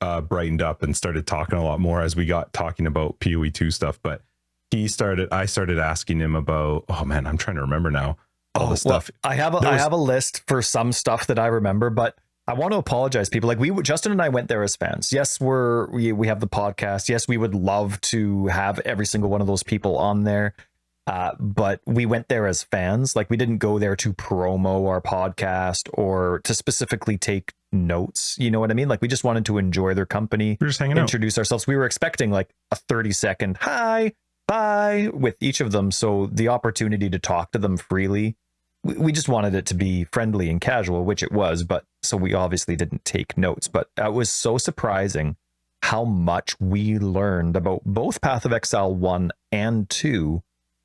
brightened up and started talking a lot more as we got talking about PoE 2 stuff. But I started asking him about, oh man, I'm trying to remember now all the stuff.
I have a list for some stuff that I remember, but I want to apologize, people. Like, Justin and I went there as fans. Yes, we have the podcast. Yes, we would love to have every single one of those people on there. But we went there as fans. Like, we didn't go there to promo our podcast or to specifically take notes. You know what I mean? Like, we just wanted to enjoy their company.
We're just hanging out.
Introduce ourselves. We were expecting like a 30-second hi, bye with each of them. So the opportunity to talk to them freely, we just wanted it to be friendly and casual, which it was. But so we obviously didn't take notes. But it was so surprising how much we learned about both Path of Exile 1 and 2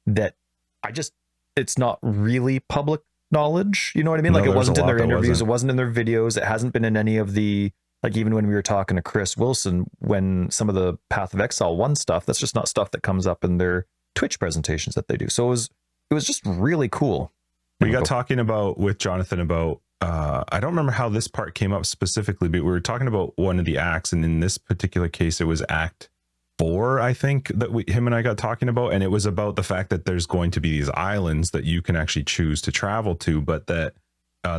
that it's not really public knowledge. You know what I mean? Like, it wasn't in their interviews. It wasn't in their videos. It hasn't been in any of the, like, even when we were talking to Chris Wilson, when some of the Path of Exile 1 stuff, that's just not stuff that comes up in their Twitch presentations that they do. So it was just really cool.
We got talking with Jonathan about, I don't remember how this part came up specifically, but we were talking about one of the acts. And in this particular case, it was Act 4, I think, that him and I got talking about. And it was about the fact that there's going to be these islands that you can actually choose to travel to, but that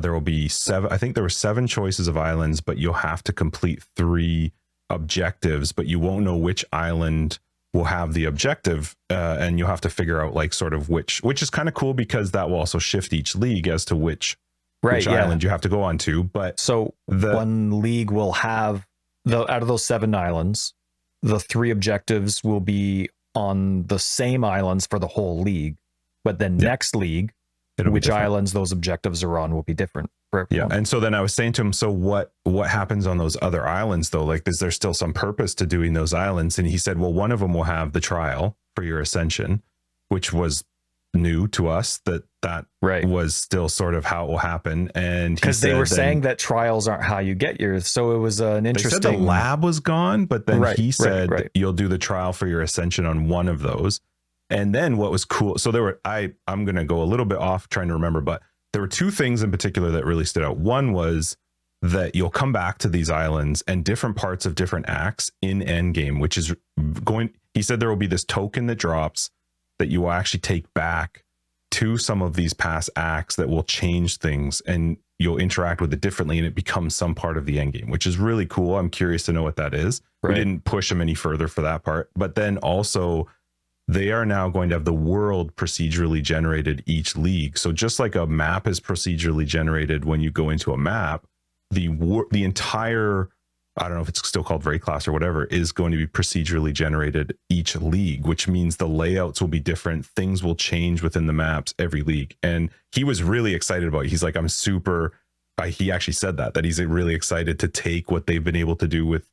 there will be 7. I think there were 7 choices of islands, but you'll have to complete 3 objectives, but you won't know which island will have the objective, and you'll have to figure out like sort of which is kind of cool, because that will also shift each league as to which island you have to go on to. But
so one league will have out of those 7 islands, the 3 objectives will be on the same islands for the whole league, but then next league, which islands those objectives are on will be different for everyone.
Yeah. And so then I was saying to him, so what happens on those other islands though? Like, is there still some purpose to doing those islands? And he said, well, one of them will have the trial for your ascension. which was new to us, that was still sort of how it will happen. And
because they were saying that trials aren't how you get yours, so it was an interesting.
They said the lab was gone, but then he said you'll do the trial for your ascension on one of those. And then what was cool, so there were I'm gonna go a little bit off trying to remember, but there were two things in particular that really stood out. One was that you'll come back to these islands and different parts of different acts in endgame, which is going, he said there will be this token that drops that you will actually take back to some of these past acts that will change things, and you'll interact with it differently, and it becomes some part of the end game, which is really cool. I'm curious to know what that is. We didn't push them any further for that part, but then also they are now going to have the world procedurally generated each league. So just like a map is procedurally generated when you go into a map, the entire, I don't know if it's still called wraeclast or whatever, is going to be procedurally generated each league, which means the layouts will be different. Things will change within the maps every league. And he was really excited about it. He's like, I'm super, he actually said that he's really excited to take what they've been able to do with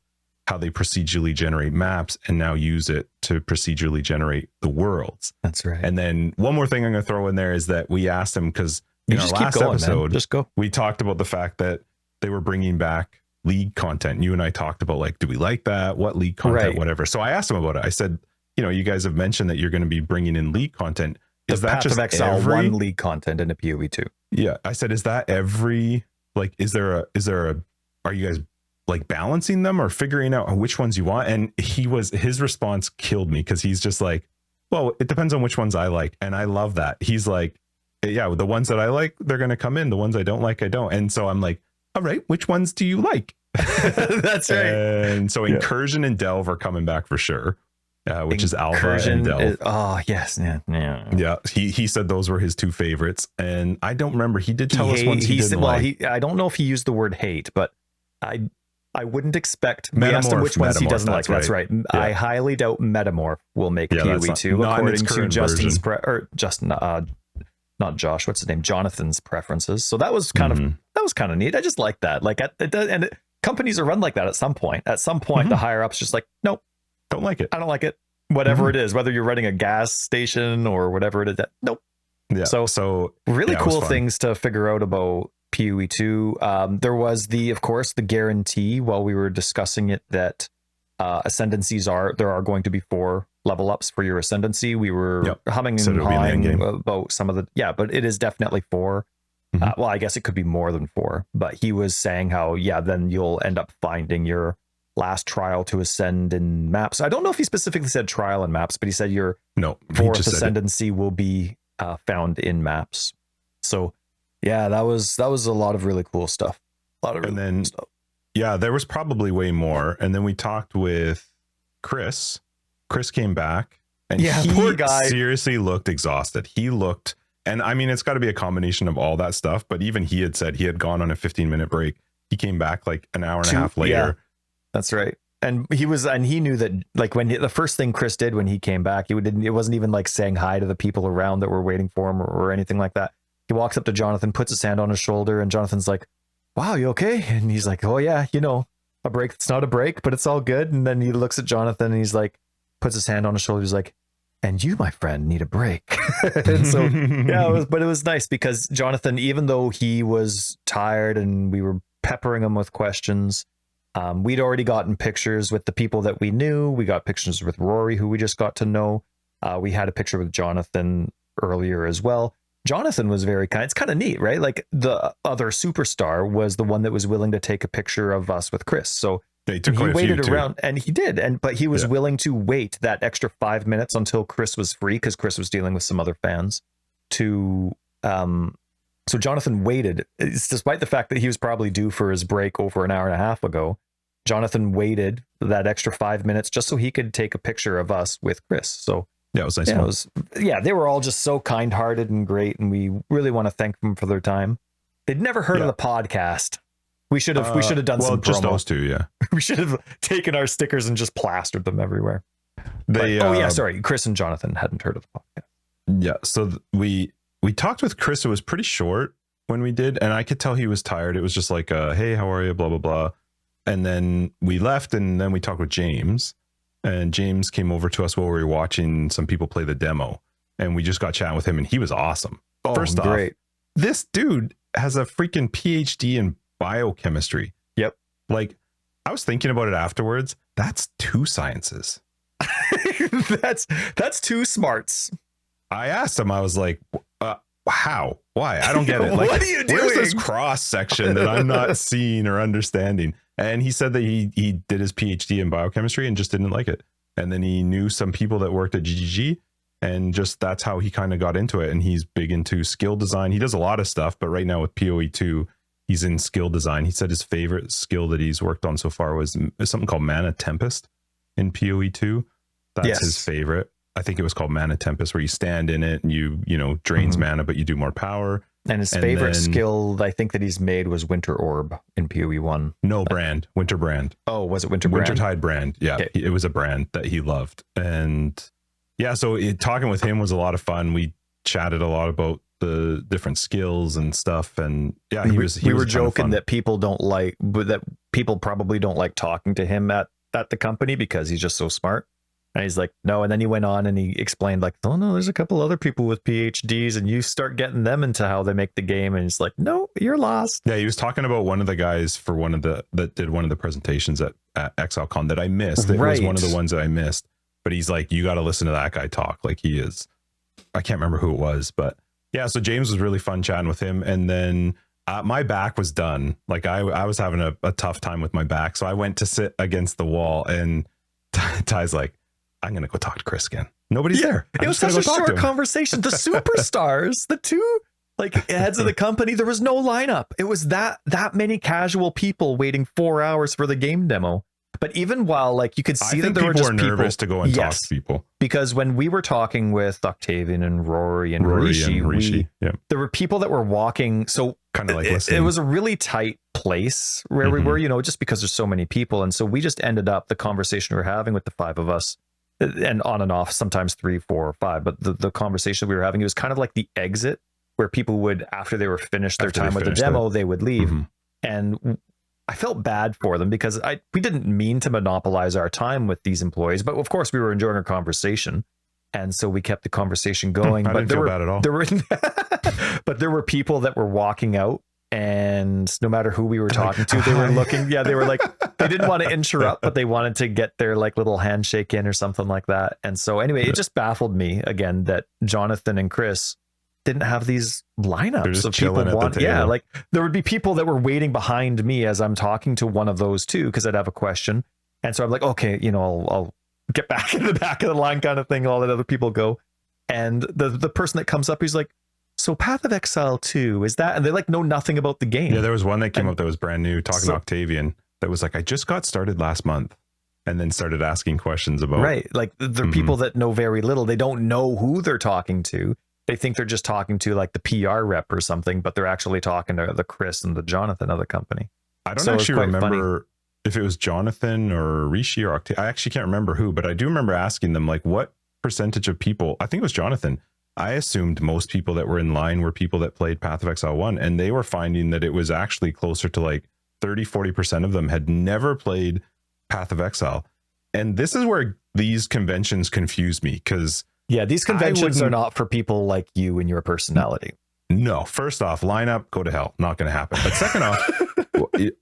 how they procedurally generate maps and now use it to procedurally generate the worlds.
That's right.
And then one more thing I'm going to throw in there is that we asked him, because in our last episode, we talked about the fact that they were bringing back league content. You and I talked about, like, do we like that? What league content, whatever. So I asked him about it. I said, you guys have mentioned that you're going to be bringing in league content. Is that just
Pathofexile one league content in a PoE 2?
Yeah. I said, is that every, like, is there a, are you guys like balancing them or figuring out which ones you want? And his response killed me, because he's just like, well, it depends on which ones I like. And I love that. He's like, yeah, the ones that I like, they're going to come in. The ones I don't like, I don't. And so I'm like, all right, which ones do you like?
That's right.
And so Incursion and Delve are coming back for sure, which is Alpha and Delve.
Yes.
Yeah. He said those were his two favorites. And I don't remember. He did tell us ones he didn't like.
I don't know if he used the word hate, but I wouldn't expect. We asked him which ones he doesn't like. That's right. Yeah. I highly doubt Metamorph will make PoE 2, according to Justin's not Josh. What's his name? Jonathan's preferences. So that was kind of neat. I just like that. Like, companies are run like that at some point. At some point, the higher ups just like, nope,
don't like it.
I don't like it. Whatever it is, whether you're running a gas station or whatever it is. Nope.
Yeah. So
really cool things to figure out about PoE 2. There was of course the guarantee while we were discussing it that ascendancies there are going to be 4 level ups for your ascendancy. We were humming and hawing about some of but it is definitely 4. Well, I guess it could be more than 4, but he was saying how then you'll end up finding your last trial to ascend in maps. I don't know if he specifically said trial in maps, but he said your 4th ascendancy will be found in maps. So yeah, that was a lot of really cool stuff. Yeah, there was probably way more. And then we talked with Chris. Chris came back, and poor guy
seriously looked exhausted. He looked, and I mean, it's got to be a combination of all that stuff, but even he had said he had gone on a 15-minute break. He came back like an hour and a half later.
Yeah, that's right. And he knew that, like, when the first thing Chris did when he came back, it wasn't even like saying hi to the people around that were waiting for him or anything like that. He walks up to Jonathan, puts his hand on his shoulder, and Jonathan's like, wow, you okay? And he's like, oh yeah, a break. It's not a break, but it's all good. And then he looks at Jonathan and he's like, puts his hand on his shoulder. He's like, and you, my friend, need a break. And so, but it was nice because Jonathan, even though he was tired and we were peppering him with questions, we'd already gotten pictures with the people that we knew. We got pictures with Rory, who we just got to know. We had a picture with Jonathan earlier as well. Jonathan was very kind. It's kind of neat, right? Like, the other superstar was the one that was willing to take a picture of us with Chris. So he waited around, and he did. But he was willing to wait that extra 5 minutes until Chris was free, because Chris was dealing with some other fans so Jonathan waited, despite the fact that he was probably due for his break over an hour and a half ago. Jonathan waited that extra 5 minutes just so he could take a picture of us with Chris. So
yeah, it was nice.
They were all just so kind-hearted and great, and we really want to thank them for their time. They'd never heard of the podcast. We should have done some promo.
Just those two, yeah.
We should have taken our stickers and just plastered them everywhere. Chris and Jonathan hadn't heard of the podcast.
Yeah, so we talked with Chris. It was pretty short when we did, and I could tell he was tired. It was just like, hey, how are you? Blah, blah, blah. And then we left, and then we talked with James. And James came over to us while we were watching some people play the demo. and we just got chatting with him, and he was awesome. First off,
great.
This dude has a freaking PhD in biochemistry.
Yep.
Like, I was thinking about it afterwards. That's 2 sciences.
that's 2 smarts.
I asked him, I was like, how? Why? I don't get it. Like,
what are you doing?
Where's this cross section that I'm not seeing or understanding? And he said that he did his PhD in biochemistry and just didn't like it. And then he knew some people that worked at GGG, and just that's how he kind of got into it. And he's big into skill design. He does a lot of stuff, but right now with PoE 2, he's in skill design. He said his favorite skill that he's worked on so far was something called Mana Tempest in PoE 2. That's his favorite. I think it was called Mana Tempest, where you stand in it and you drains mana, but you do more power.
And his favorite skill, I think, that he's made was Winter Orb in PoE 1.
No, brand. Winter Brand.
Oh, was it Winter Brand?
Wintertide Brand. Yeah, okay. It was a brand that he loved. And yeah, so talking with him was a lot of fun. We chatted a lot about the different skills and stuff. And yeah, we were joking
that people probably don't like talking to him at the company because he's just so smart. And he's like, no. And then he went on and he explained like, oh no, there's a couple other people with PhDs and you start getting them into how they make the game. And he's like, no, you're lost.
Yeah. He was talking about one of the guys for that did one of the presentations at ExileCon that I missed. It was one of the ones that I missed, but he's like, you got to listen to that guy talk. Like he is, I can't remember who it was, but yeah. So James was really fun chatting with him. And then my back was done. Like I was having a tough time with my back. So I went to sit against the wall, and Ty's like, I'm going to go talk to Chris again. Nobody's there.
It was such a short conversation. The superstars, the 2 like heads of the company, there was no lineup. It was that many casual people waiting 4 hours for the game demo. But even while like you could see that there were just people
nervous to go and talk to people,
because when we were talking with Octavian and Rory and Rishi, there were people that were walking. So
kind of like
it was a really tight place where we were, just because there's so many people. And so we just ended up the conversation we were having with the 5 of us, and on and off, sometimes 3, 4, or 5. But the conversation we were having, it was kind of like the exit where people would, after they were finished their time with the demo, they would leave. And I felt bad for them because we didn't mean to monopolize our time with these employees, but of course we were enjoying our conversation. And so we kept the conversation going.
I didn't feel bad at all.
But there were people that were walking out, and no matter who we were talking to, they were looking. Yeah, they were like, they didn't want to interrupt, but they wanted to get their like little handshake in or something like that. And so anyway, it just baffled me again that Jonathan and Chris didn't have these lineups of people like there would be people that were waiting behind me as I'm talking to one of those 2 because I'd have a question. And so I'm like, okay, I'll get back in the back of the line kind of thing. All that other people go. And the person that comes up, he's like, so Path of Exile 2, is that? And they like know nothing about the game.
Yeah, there was one that came up that was brand new, talking to Octavian, that was like, I just got started last month, and then started asking questions about.
Right. Like the people that know very little, they don't know who they're talking to. They think they're just talking to like the PR rep or something, but they're actually talking to the Chris and the Jonathan of the company.
I don't actually remember if it was Jonathan or Rishi or Octavian. I actually can't remember who, but I do remember asking them like, what percentage of people, I think it was Jonathan. I assumed most people that were in line were people that played Path of Exile 1, and they were finding that it was actually closer to like 30-40% of them had never played Path of Exile. And this is where these conventions confuse me, because
these conventions are not for people like you and your personality.
No, first off, lineup, go to hell. Not going to happen. But second off,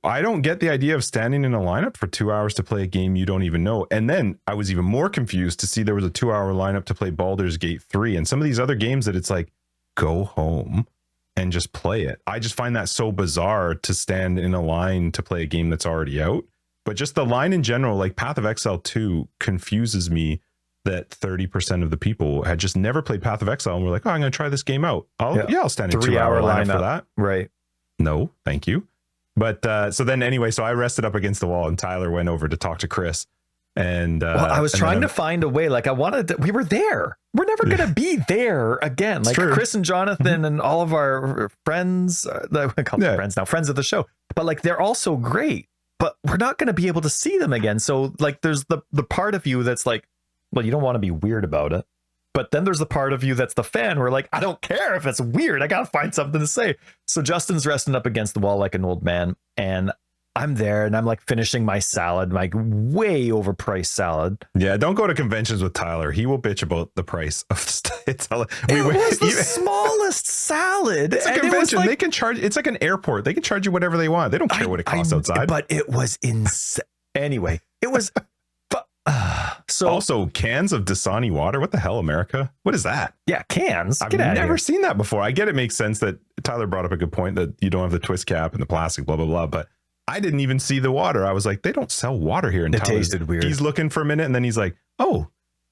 I don't get the idea of standing in a lineup for 2 hours to play a game you don't even know. And then I was even more confused to see there was a 2-hour lineup to play Baldur's Gate 3 and some of these other games that it's like, go home and just play it. I just find that so bizarre to stand in a line to play a game that's already out. But just the line in general, like Path of Exile 2 confuses me, that 30% of the people had just never played Path of Exile and were like, oh, I'm going to try this game out. I'll stand in
3-hour
lineup for that.
Right.
No, thank you. But so then anyway, so I rested up against the wall and Tyler went over to talk to Chris. And
I was trying to find a way. Like we were there. We're never going to be there again. Like Chris and Jonathan and all of our friends, I call them friends now, friends of the show, but like, they're all so great, but we're not going to be able to see them again. So like, there's the part of you that's like, well, you don't want to be weird about it. But then there's the part of you that's the fan where like, I don't care if it's weird. I got to find something to say. So Justin's resting up against the wall like an old man. And I'm there and I'm like finishing my salad, like way overpriced salad.
Yeah, don't go to conventions with Tyler. He will bitch about the price of stuff.
It was the smallest salad.
It's a convention. Like, they can charge. It's like an airport. They can charge you whatever they want. They don't care what it costs outside.
But it was insane. Anyway, it was. So
also cans of Dasani water. What the hell, America? What is that?
Yeah, cans.
I've never seen that before. I get it makes sense that Tyler brought up a good point that you don't have the twist cap and the plastic, blah, blah, blah. But I didn't even see the water. I was like, they don't sell water here. And
it tasted weird.
He's looking for a minute and then he's like, oh,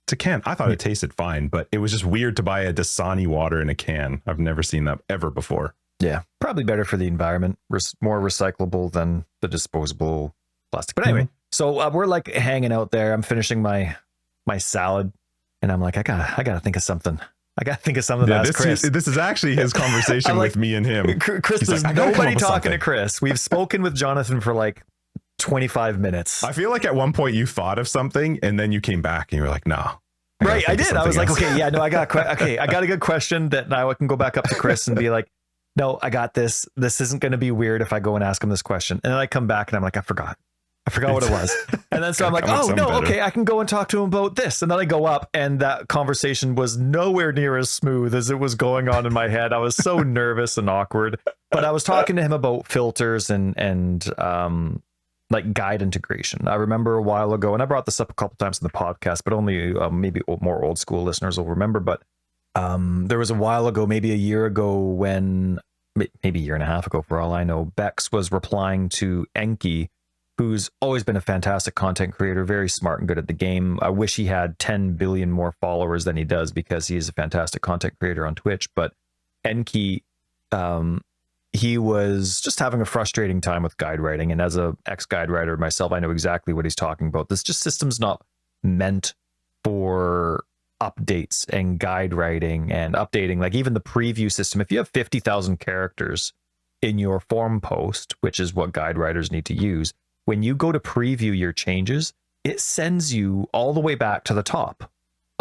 it's a can. I thought it tasted fine, but it was just weird to buy a Dasani water in a can. I've never seen that ever before.
Yeah, probably better for the environment. More recyclable than the disposable plastic. But anyway, so we're like hanging out there. I'm finishing my salad and I'm like, I gotta think of something.
Yeah, this is actually his conversation with me and him.
Chris, there's nobody talking to Chris. We've spoken with Jonathan for like 25 minutes.
I feel like at one point you thought of something and then you came back and you were like, no.
Right, I did. I was like, okay, yeah, no, I got a good question that now I can go back up to Chris and be like, no, I got this. This isn't going to be weird if I go and ask him this question. And then I come back and I'm like, I forgot what it was. And then so I'm like, oh no, okay, I can go and talk to him about this. And then I go up and that conversation was nowhere near as smooth as it was going on in my head. I was so nervous and awkward, but I was talking to him about filters and like guide integration. I remember a while ago, and I brought this up a couple times in the podcast, but only maybe more old school listeners will remember. But there was a while ago, maybe a year ago, when maybe a year and a half ago, for all I know, Bex was replying to Enki, who's always been a fantastic content creator, very smart and good at the game. I wish he had 10 billion more followers than he does because he is a fantastic content creator on Twitch. But Enki, he was just having a frustrating time with guide writing. And as a ex-guide writer myself, I know exactly what he's talking about. This just system's not meant for updates and guide writing and updating. Like even the preview system, if you have 50,000 characters in your forum post, which is what guide writers need to use, when you go to preview your changes, it sends you all the way back to the top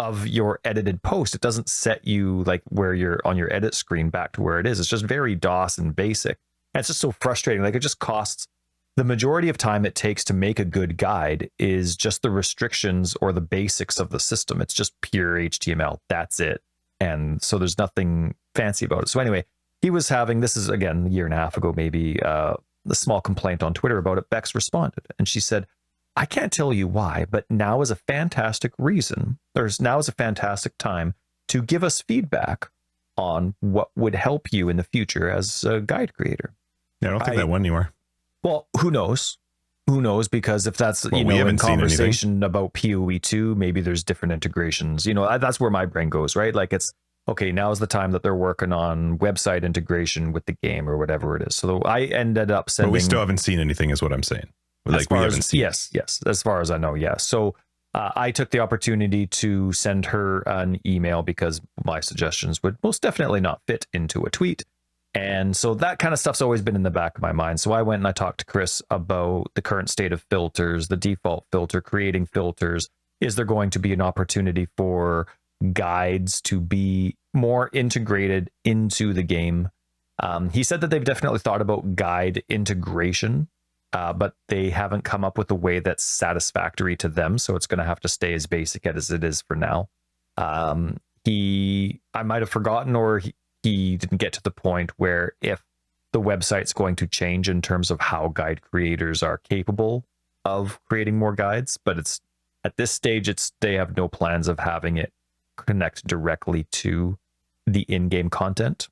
of your edited post. It doesn't set you like where you're on your edit screen back to where it is. It's just very DOS and basic. And it's just so frustrating. Like it just costs the majority of time it takes to make a good guide is just the restrictions or the basics of the system. It's just pure HTML. That's it. And so there's nothing fancy about it. So anyway, he was having, this is again, a year and a half ago, maybe, a small complaint on Twitter about it. Bex responded and she said, I can't tell you why, but now is a fantastic reason. Now is a fantastic time to give us feedback on what would help you in the future as a guide creator.
Yeah, I don't think that went anywhere.
Well, who knows? Who knows? Because if that's, in conversation about PoE 2, maybe there's different integrations. That's where my brain goes, right? Like it's, okay, now is the time that they're working on website integration with the game or whatever it is. So I ended up sending...
But we still haven't seen anything is what I'm saying. Like we haven't seen.
Yes. As far as I know, yes. So I took the opportunity to send her an email because my suggestions would most definitely not fit into a tweet. And so that kind of stuff's always been in the back of my mind. So I went and I talked to Chris about the current state of filters, the default filter, creating filters. Is there going to be an opportunity for guides to be more integrated into the game? He said that they've definitely thought about guide integration, but they haven't come up with a way that's satisfactory to them. So it's going to have to stay as basic as it is for now. I might have forgotten, or he didn't get to the point where if the website's going to change in terms of how guide creators are capable of creating more guides, but it's at this stage, they have no plans of having it connect directly to the in-game content.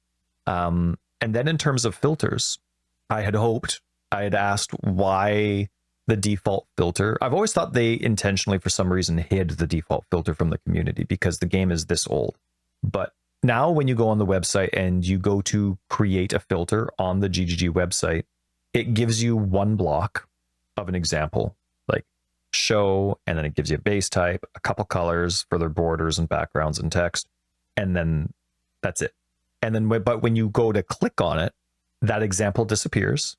And then in terms of filters, I had asked why the default filter. I've always thought they intentionally, for some reason, hid the default filter from the community because the game is this old. But now when you go on the website and you go to create a filter on the GGG website, it gives you one block of an example, like show, and then it gives you a base type, a couple colors for their borders and backgrounds and text, and then that's it. And then, but when you go to click on it, that example disappears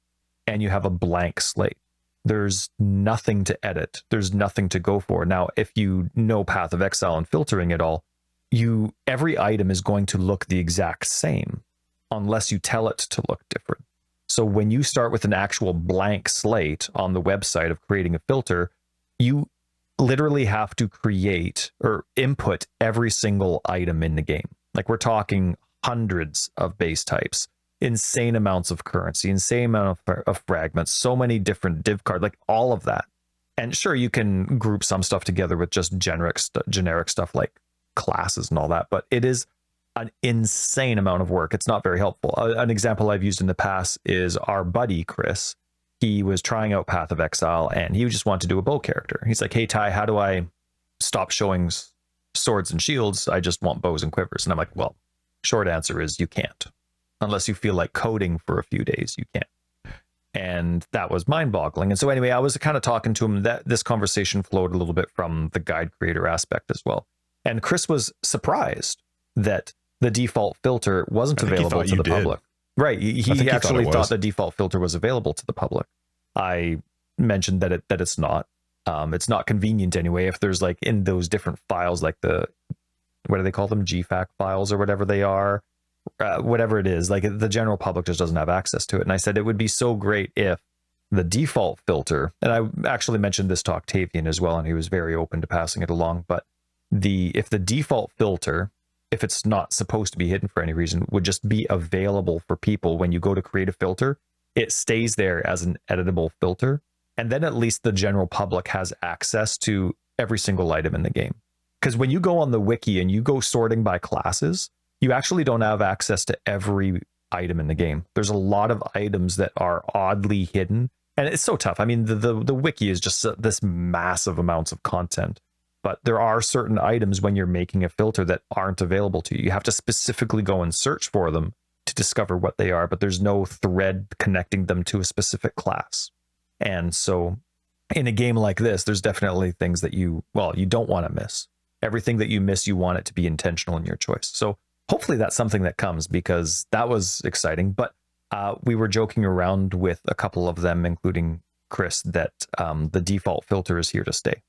and you have a blank slate. There's nothing to edit. There's nothing to go for. Now, if you know pathofexile and filtering it all, every item is going to look the exact same unless you tell it to look different. So when you start with an actual blank slate on the website of creating a filter, you literally have to create or input every single item in the game. Like we're talking hundreds of base types, insane amounts of currency, insane amount of fragments, so many different div cards, like all of that. And sure, you can group some stuff together with just generic stuff like classes and all that, but it is an insane amount of work. It's not very helpful. An example I've used in the past is our buddy Chris. He was trying out Path of Exile and he just wanted to do a bow character. He's like, hey Ty, how do I stop showing swords and shields? I just want bows and quivers. And I'm like, well, short answer is you can't. Unless you feel like coding for a few days, you can't. And that was mind-boggling. And so anyway, I was kind of talking to him. That this conversation flowed a little bit from the guide creator aspect as well. And Chris was surprised that the default filter wasn't available to the public. Right. He actually thought the default filter was available to the public. I mentioned that it's not. It's not convenient anyway. If there's like in those different files, like what do they call them? GFAQ files or whatever they are. Whatever it is, like the general public just doesn't have access to it. And I said it would be so great if the default filter, and I actually mentioned this to Octavian as well, and he was very open to passing it along. But if the default filter, if it's not supposed to be hidden for any reason, would just be available for people when you go to create a filter, it stays there as an editable filter. And then at least the general public has access to every single item in the game. Because when you go on the wiki and you go sorting by classes, you actually don't have access to every item in the game. There's a lot of items that are oddly hidden, and it's so tough. I mean, the wiki is just this massive amounts of content, but there are certain items when you're making a filter that aren't available to you. You have to specifically go and search for them to discover what they are, but there's no thread connecting them to a specific class. And so in a game like this, there's definitely things that you don't want to miss. Everything that you miss, you want it to be intentional in your choice. So hopefully that's something that comes, because that was exciting. But we were joking around with a couple of them, including Chris, that the default filter is here to stay.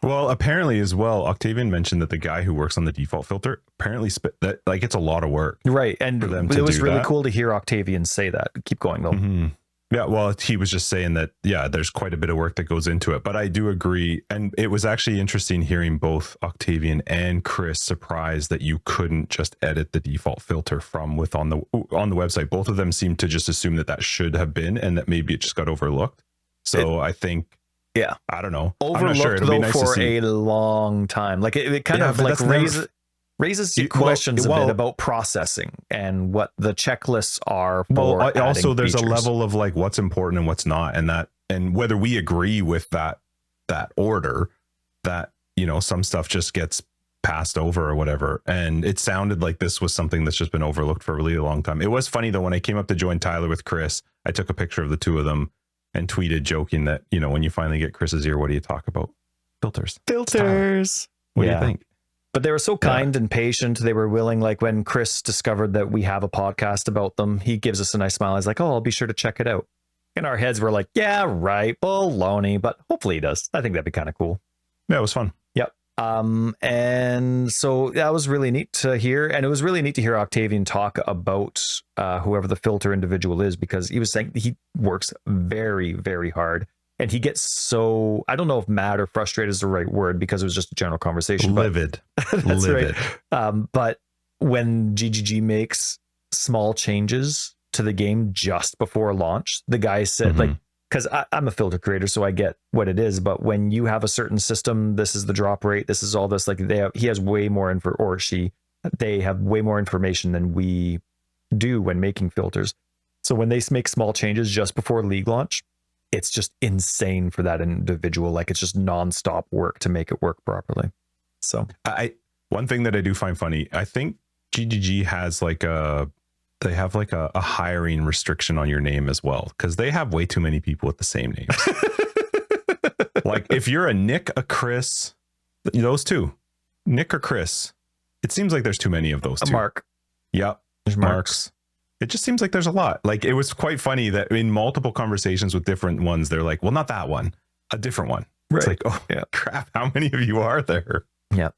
Well, apparently as well, Octavian mentioned that the guy who works on the default filter apparently that like it's a lot of work.
Right. And it was really cool to hear Octavian say that. Keep going though.
Mm-hmm. Yeah, well, he was just saying that, yeah, there's quite a bit of work that goes into it, but I do agree. And it was actually interesting hearing both Octavian and Chris surprised that you couldn't just edit the default filter from on the website. Both of them seemed to just assume that should have been, and that maybe it just got overlooked. So I think,
yeah,
I don't know.
Overlooked though nice for a long time. Like it kind of like raises questions a bit about processing and what the checklists are for.
Well, also there's
features.
A level of like what's important and what's not, and whether we agree with that order, that, you know, some stuff just gets passed over or whatever. And it sounded like this was something that's just been overlooked for a really long time. It was funny though, when I came up to join Tyler with Chris, I took a picture of the two of them and tweeted joking that, you know, when you finally get Chris's ear, what do you talk about? Filters. What do you think?
But they were so kind and patient. They were willing, like when Chris discovered that we have a podcast about them, he gives us a nice smile. He's like, oh, I'll be sure to check it out. In our heads, we're like, yeah, right, baloney. But hopefully he does. I think that'd be kind of cool.
Yeah, it was fun.
Yep. And so that was really neat to hear. And it was really neat to hear Octavian talk about whoever the filter individual is, because he was saying he works very, very hard. And he gets so, I don't know if mad or frustrated is the right word, because it was just a general conversation.
Livid.
That's livid. Right. But when GGG makes small changes to the game just before launch, the guy said, like, because I'm a filter creator, so I get what it is. But when you have a certain system, this is the drop rate, this is all this, like he has way more they have way more information than we do when making filters. So when they make small changes just before league launch, it's just insane for that individual. Like it's just nonstop work to make it work properly. So
one thing that I do find funny, I think GGG has like a hiring restriction on your name as well, because they have way too many people with the same names. Like if you're a Nick, a Chris, those two, Nick or Chris, it seems like there's too many of those two.
Mark.
Yep.
There's
Marks. It just seems like there's a lot. Like it was quite funny that in multiple conversations with different ones, they're like, well, not that one, a different one. Right. It's like, oh yeah, crap. How many of you are there?
Yeah.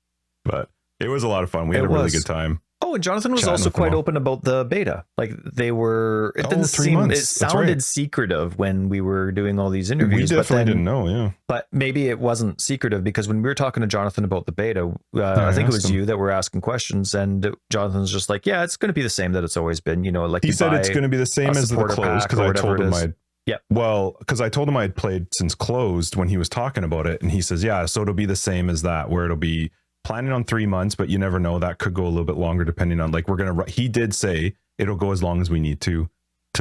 But it was a lot of fun. We had a really good time.
Oh No, Jonathan was
chatting
also
with them
quite
all.
open about the beta. Like they were, it didn't
3
seem,
months.
it
That's
sounded
right.
secretive when we were doing all these
We
interviews.
definitely didn't know. Yeah.
But maybe it wasn't secretive because when we were talking to Jonathan about the beta, I think it was you that were asking questions, and Jonathan's just like, yeah, it's going to be the same that it's always been. You know, like
He said it's going to be the same as the closed because I told him I'd.
Yeah.
Well, because I told him I'd played since closed when he was talking about it, and he says, yeah, so it'll be the same as that, where it'll be planning on 3 months, but you never know, that could go a little bit longer depending on, like, he did say it'll go as long as we need to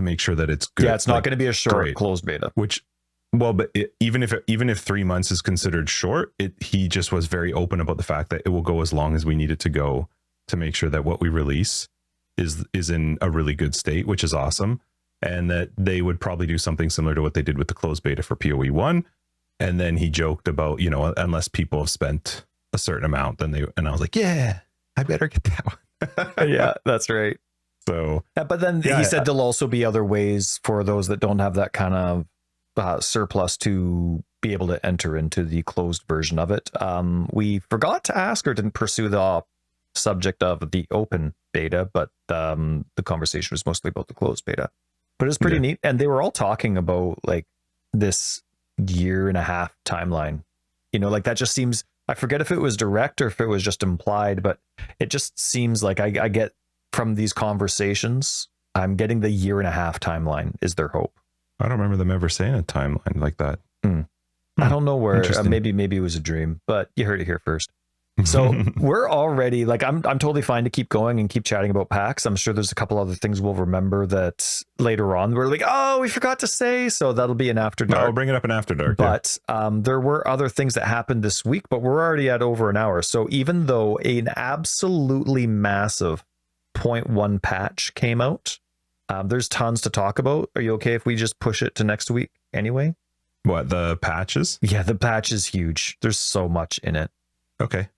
make sure that it's good.
Yeah, it's not going to be a short closed beta.
Which, well, but even if 3 months is considered short, he just was very open about the fact that it will go as long as we need it to go to make sure that what we release is in a really good state, which is awesome. And that they would probably do something similar to what they did with the closed beta for PoE 1. And then he joked about, you know, unless people have spent a certain amount, then and I was like, yeah, I better get that one.
Yeah, that's right.
So,
but then he said there'll also be other ways for those that don't have that kind of surplus to be able to enter into the closed version of it. We forgot to ask or didn't pursue the subject of the open beta, but the conversation was mostly about the closed beta. But it was pretty neat. And they were all talking about like this 1.5 year timeline. You know, like that just seems, I forget if it was direct or if it was just implied, but it just seems like I get from these conversations, I'm getting the 1.5 year timeline is their hope.
I don't remember them ever saying a timeline like that.
I don't know where, maybe it was a dream, but you heard it here first. So we're already like, I'm totally fine to keep going and keep chatting about PAX. I'm sure there's a couple other things we'll remember that later on we're like, oh, we forgot to say. So that'll be an After Dark.
No, I'll bring it up in After Dark.
But there were other things that happened this week, but we're already at over an hour. So even though an absolutely massive 0.1 patch came out, there's tons to talk about. Are you okay if we just push it to next week anyway?
What, the patches?
Yeah, the patch is huge. There's so much in it.
Okay.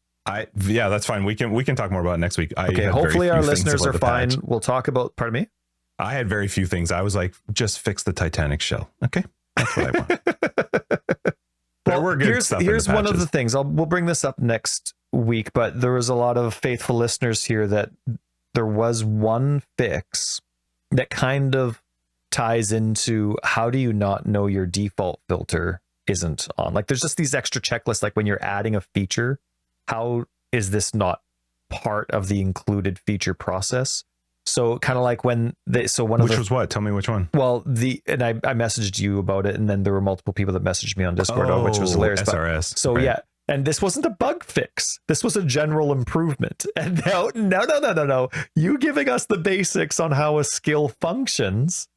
Yeah, that's fine. We can talk more about it next week.
Okay, hopefully our listeners are fine.
Patch.
We'll talk about, pardon me?
I had very few things. I was like, just fix the Titanic shell. Okay. That's what I want. There were good stuff.
Here's one of the things. We'll bring this up next week, but there was a lot of faithful listeners here that there was one fix that kind of ties into how do you not know your default filter isn't on? Like there's just these extra checklists, like when you're adding a feature, how is this not part of the included feature process? So kind of like when they, so one of
which was what? Tell me which one.
Well, and I messaged you about it, and then there were multiple people that messaged me on Discord, which was hilarious.
SRS.
But, so right. Yeah. And this wasn't a bug fix. This was a general improvement. And no. You giving us the basics on how a skill functions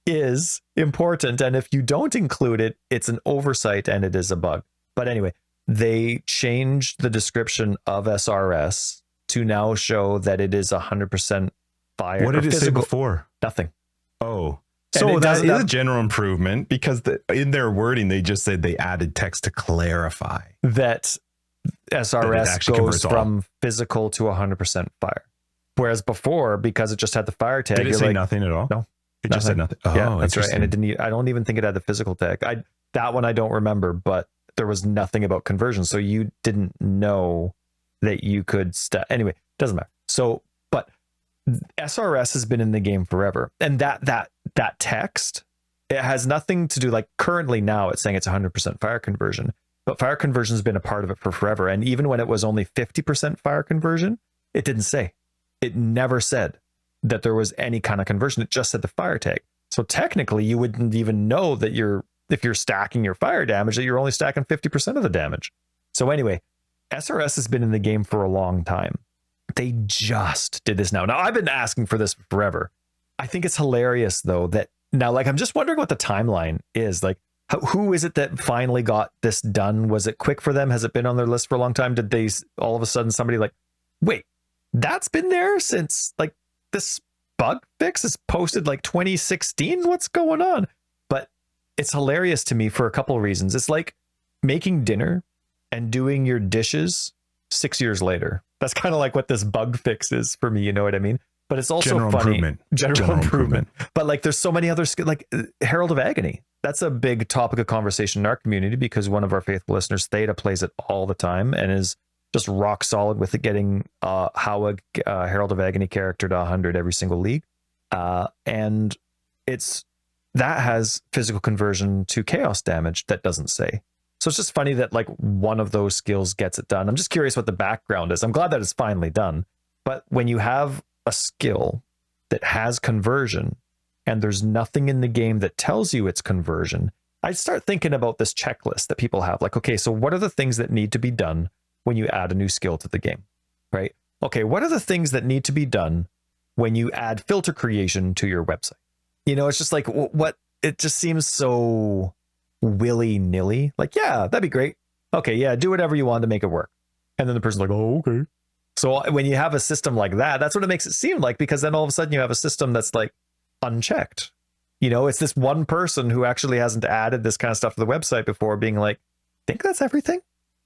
is important. And if you don't include it, it's an oversight and it is a bug. But anyway, they changed the description of SRS to now show that it is 100% fire.
What did it say before?
Nothing.
Oh. So that is a general improvement because in their wording, they just said they added text to clarify
that SRS goes from physical to 100% fire. Whereas before, because it just had the fire tag,
did it say nothing at all?
No,
it just said nothing. Oh,
yeah, that's right. And it didn't. I don't even think it had the physical tag. That one I don't remember, but there was nothing about conversion, so you didn't know that you could. Anyway, doesn't matter. So, but SRS has been in the game forever, and that text, it has nothing to do, like currently now it's saying it's 100% fire conversion, but fire conversion has been a part of it for forever. And even when it was only 50% fire conversion, it didn't say, it never said that there was any kind of conversion. It just said the fire tag. So technically you wouldn't even know that if you're stacking your fire damage, that you're only stacking 50% of the damage. So anyway, SRS has been in the game for a long time. They just did this now. Now I've been asking for this forever. I think it's hilarious though that now, like, I'm just wondering what the timeline is. Like, who is it that finally got this done? Was it quick for them? Has it been on their list for a long time? Did they all of a sudden somebody like, wait, that's been there since like this bug fix is posted like 2016? What's going on? But it's hilarious to me for a couple of reasons. It's like making dinner and doing your dishes 6 years later. That's kind of like what this bug fix is for me. You know what I mean? But it's also
general
funny.
General improvement.
But like, there's so many other like Herald of Agony. That's a big topic of conversation in our community because one of our faithful listeners, Theta, plays it all the time and is just rock solid with it getting Howag, Herald of Agony character to 100 every single league. And that has physical conversion to chaos damage that doesn't say. So it's just funny that like one of those skills gets it done. I'm just curious what the background is. I'm glad that it's finally done. But when you have a skill that has conversion and there's nothing in the game that tells you it's conversion, I'd start thinking about this checklist that people have. Like, okay, so what are the things that need to be done when you add a new skill to the game, right? Okay, what are the things that need to be done when you add filter creation to your website? You know, it's just like, what? It just seems so willy-nilly. Like, yeah, that'd be great. Okay, yeah, do whatever you want to make it work. And then the person's like, oh, okay. So when you have a system like that, that's what it makes it seem like, because then all of a sudden you have a system that's like unchecked. You know, it's this one person who actually hasn't added this kind of stuff to the website before being like, think that's everything?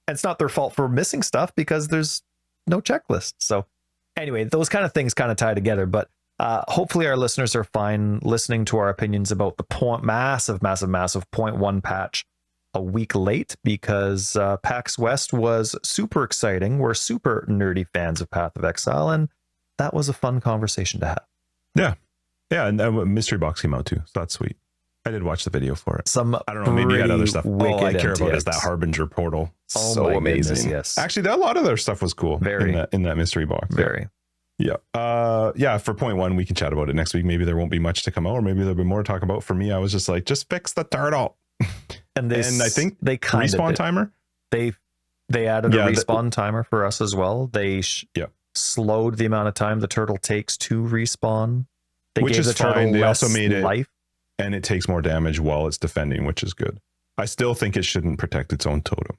And it's not their fault for missing stuff because there's no checklist. So anyway, those kind of things kind of tie together. But hopefully our listeners are fine listening to our opinions about the massive 0.1 patch a week late, because PAX West was super exciting. We're super nerdy fans of Path of Exile, and that was a fun conversation to have.
Yeah. Yeah, and Mystery Box came out too, so that's sweet. I did watch the video for it.
I
don't know, maybe you had other stuff. All I care
MTX.
About is that Harbinger portal.
Oh,
so amazing.
Goodness, yes.
Actually, a lot of their stuff was cool.
Very.
In that mystery box.
Very.
Yeah. Yeah, for 0.1, we can chat about it next week. Maybe there won't be much to come out, or maybe there'll be more to talk about. For me, I was just like, just fix the turtle.
And
I think
they kind
respawn timer.
They added a respawn timer for us as well. They slowed the amount of time the turtle takes to respawn.
Which is fine. They also made it
life,
and it takes more damage while it's defending, which is good. I still think it shouldn't protect its own totem.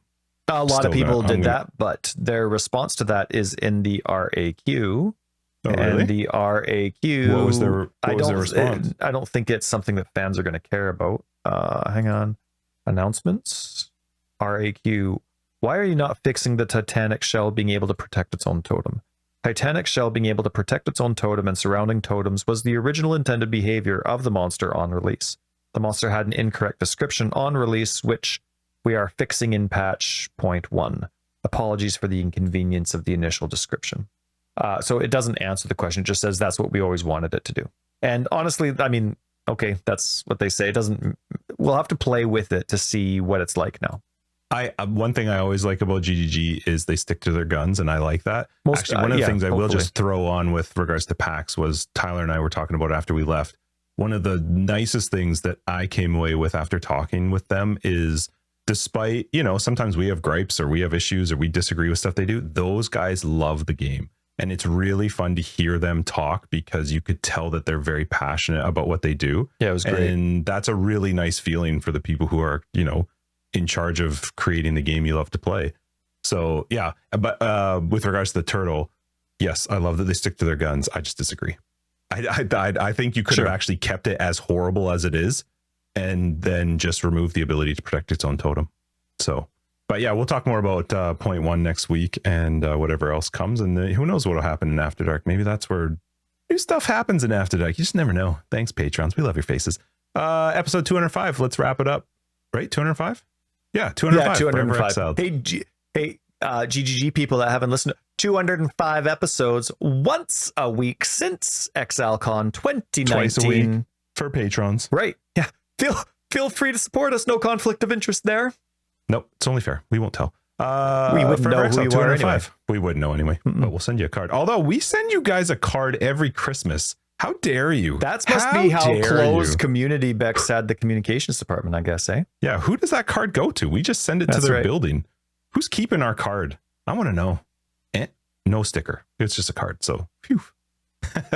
A lot of people did that, but their response to that is in the RAQ.
Oh, really?
And the RAQ.
What was their response?
I don't think it's something that fans are going to care about. Hang on. Announcements. RAQ. Why are you not fixing the Titanic shell being able to protect its own totem? Titanic shell being able to protect its own totem and surrounding totems was the original intended behavior of the monster on release. The monster had an incorrect description on release, which we are fixing in patch 0.1. Apologies for the inconvenience of the initial description. So it doesn't answer the question. It just says that's what we always wanted it to do. And honestly, I mean, okay, that's what they say. It doesn't. We'll have to play with it to see what it's like now.
One thing I always like about GGG is they stick to their guns, and I like that. Actually, one of the things I will just throw on with regards to PAX was Tyler and I were talking about after we left. One of the nicest things that I came away with after talking with them is, despite, you know, sometimes we have gripes or we have issues or we disagree with stuff they do, those guys love the game. And it's really fun to hear them talk because you could tell that they're very passionate about what they do. Yeah, it was great. And that's a really nice feeling for the people who are, you know, in charge of creating the game you love to play. So yeah, but with regards to the turtle, yes, I love that they stick to their guns. I just disagree. I think you could have actually kept it as horrible as it is and then just remove the ability to protect its own totem. So, but yeah, we'll talk more about 0.1 next week and whatever else comes. And who knows what will happen in After Dark. Maybe that's where new stuff happens in After Dark. You just never know. Thanks, patrons. We love your faces. Episode 205. Let's wrap it up. Right? 205? Yeah, 205.
Yeah, 205. Hey, GGG people that haven't listened to 205 episodes once a week since ExileCon 2019.
Twice a week for patrons.
Right. Yeah. Feel free to support us. No conflict of interest there.
Nope. It's only fair. We won't tell.
We wouldn't know who you are anyway.
We wouldn't know anyway, but we'll send you a card. Although we send you guys a card every Christmas. How dare you?
That must be how closed community Bex had the communications department, I guess, eh?
Yeah, who does that card go to? We just send it to their building. Who's keeping our card? I want to know. No sticker. It's just a card. So, phew.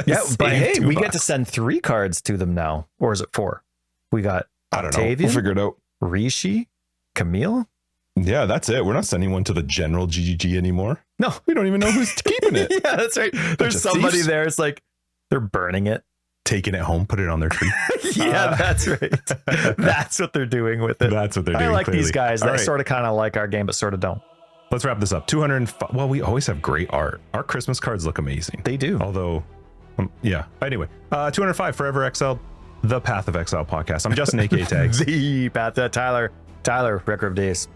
Yeah, but hey, we get to send 3 cards to them now. Or is it 4? We got Octavian,
I don't know. We'll figure it out.
Rishi, Camille.
Yeah, that's it. We're not sending one to the general GGG anymore.
No.
We don't even know who's keeping it.
Yeah, that's right. There's somebody there. It's like, they're burning it,
taking it home, put it on their tree.
Yeah, that's right. That's what they're doing with it.
That's what they're doing.
I like these guys. They sort of kind of like our game, but sort of don't.
Let's wrap this up. 205. Well, we always have great art. Our Christmas cards look amazing.
They do.
Although, yeah. Anyway, 205. Forever Exiled, the Path of Exile podcast. I'm Justin, aka Tags.
The Path of Tyler, Record of Days.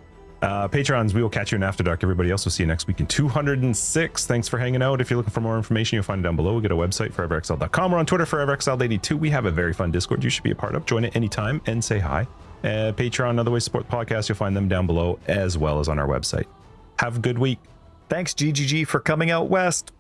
Patrons, we will catch you in After Dark. Everybody else, we'll see you next week in 206. Thanks for hanging out. If you're looking for more information, you'll find it down below. We'll get a website, foreverexiled.com. We're on Twitter, foreverexiled82. We have a very fun Discord you should be a part of. Join it anytime and say hi. Patreon, other ways to support the podcast, you'll find them down below as well as on our website. Have a good week.
Thanks, GGG, for coming out west.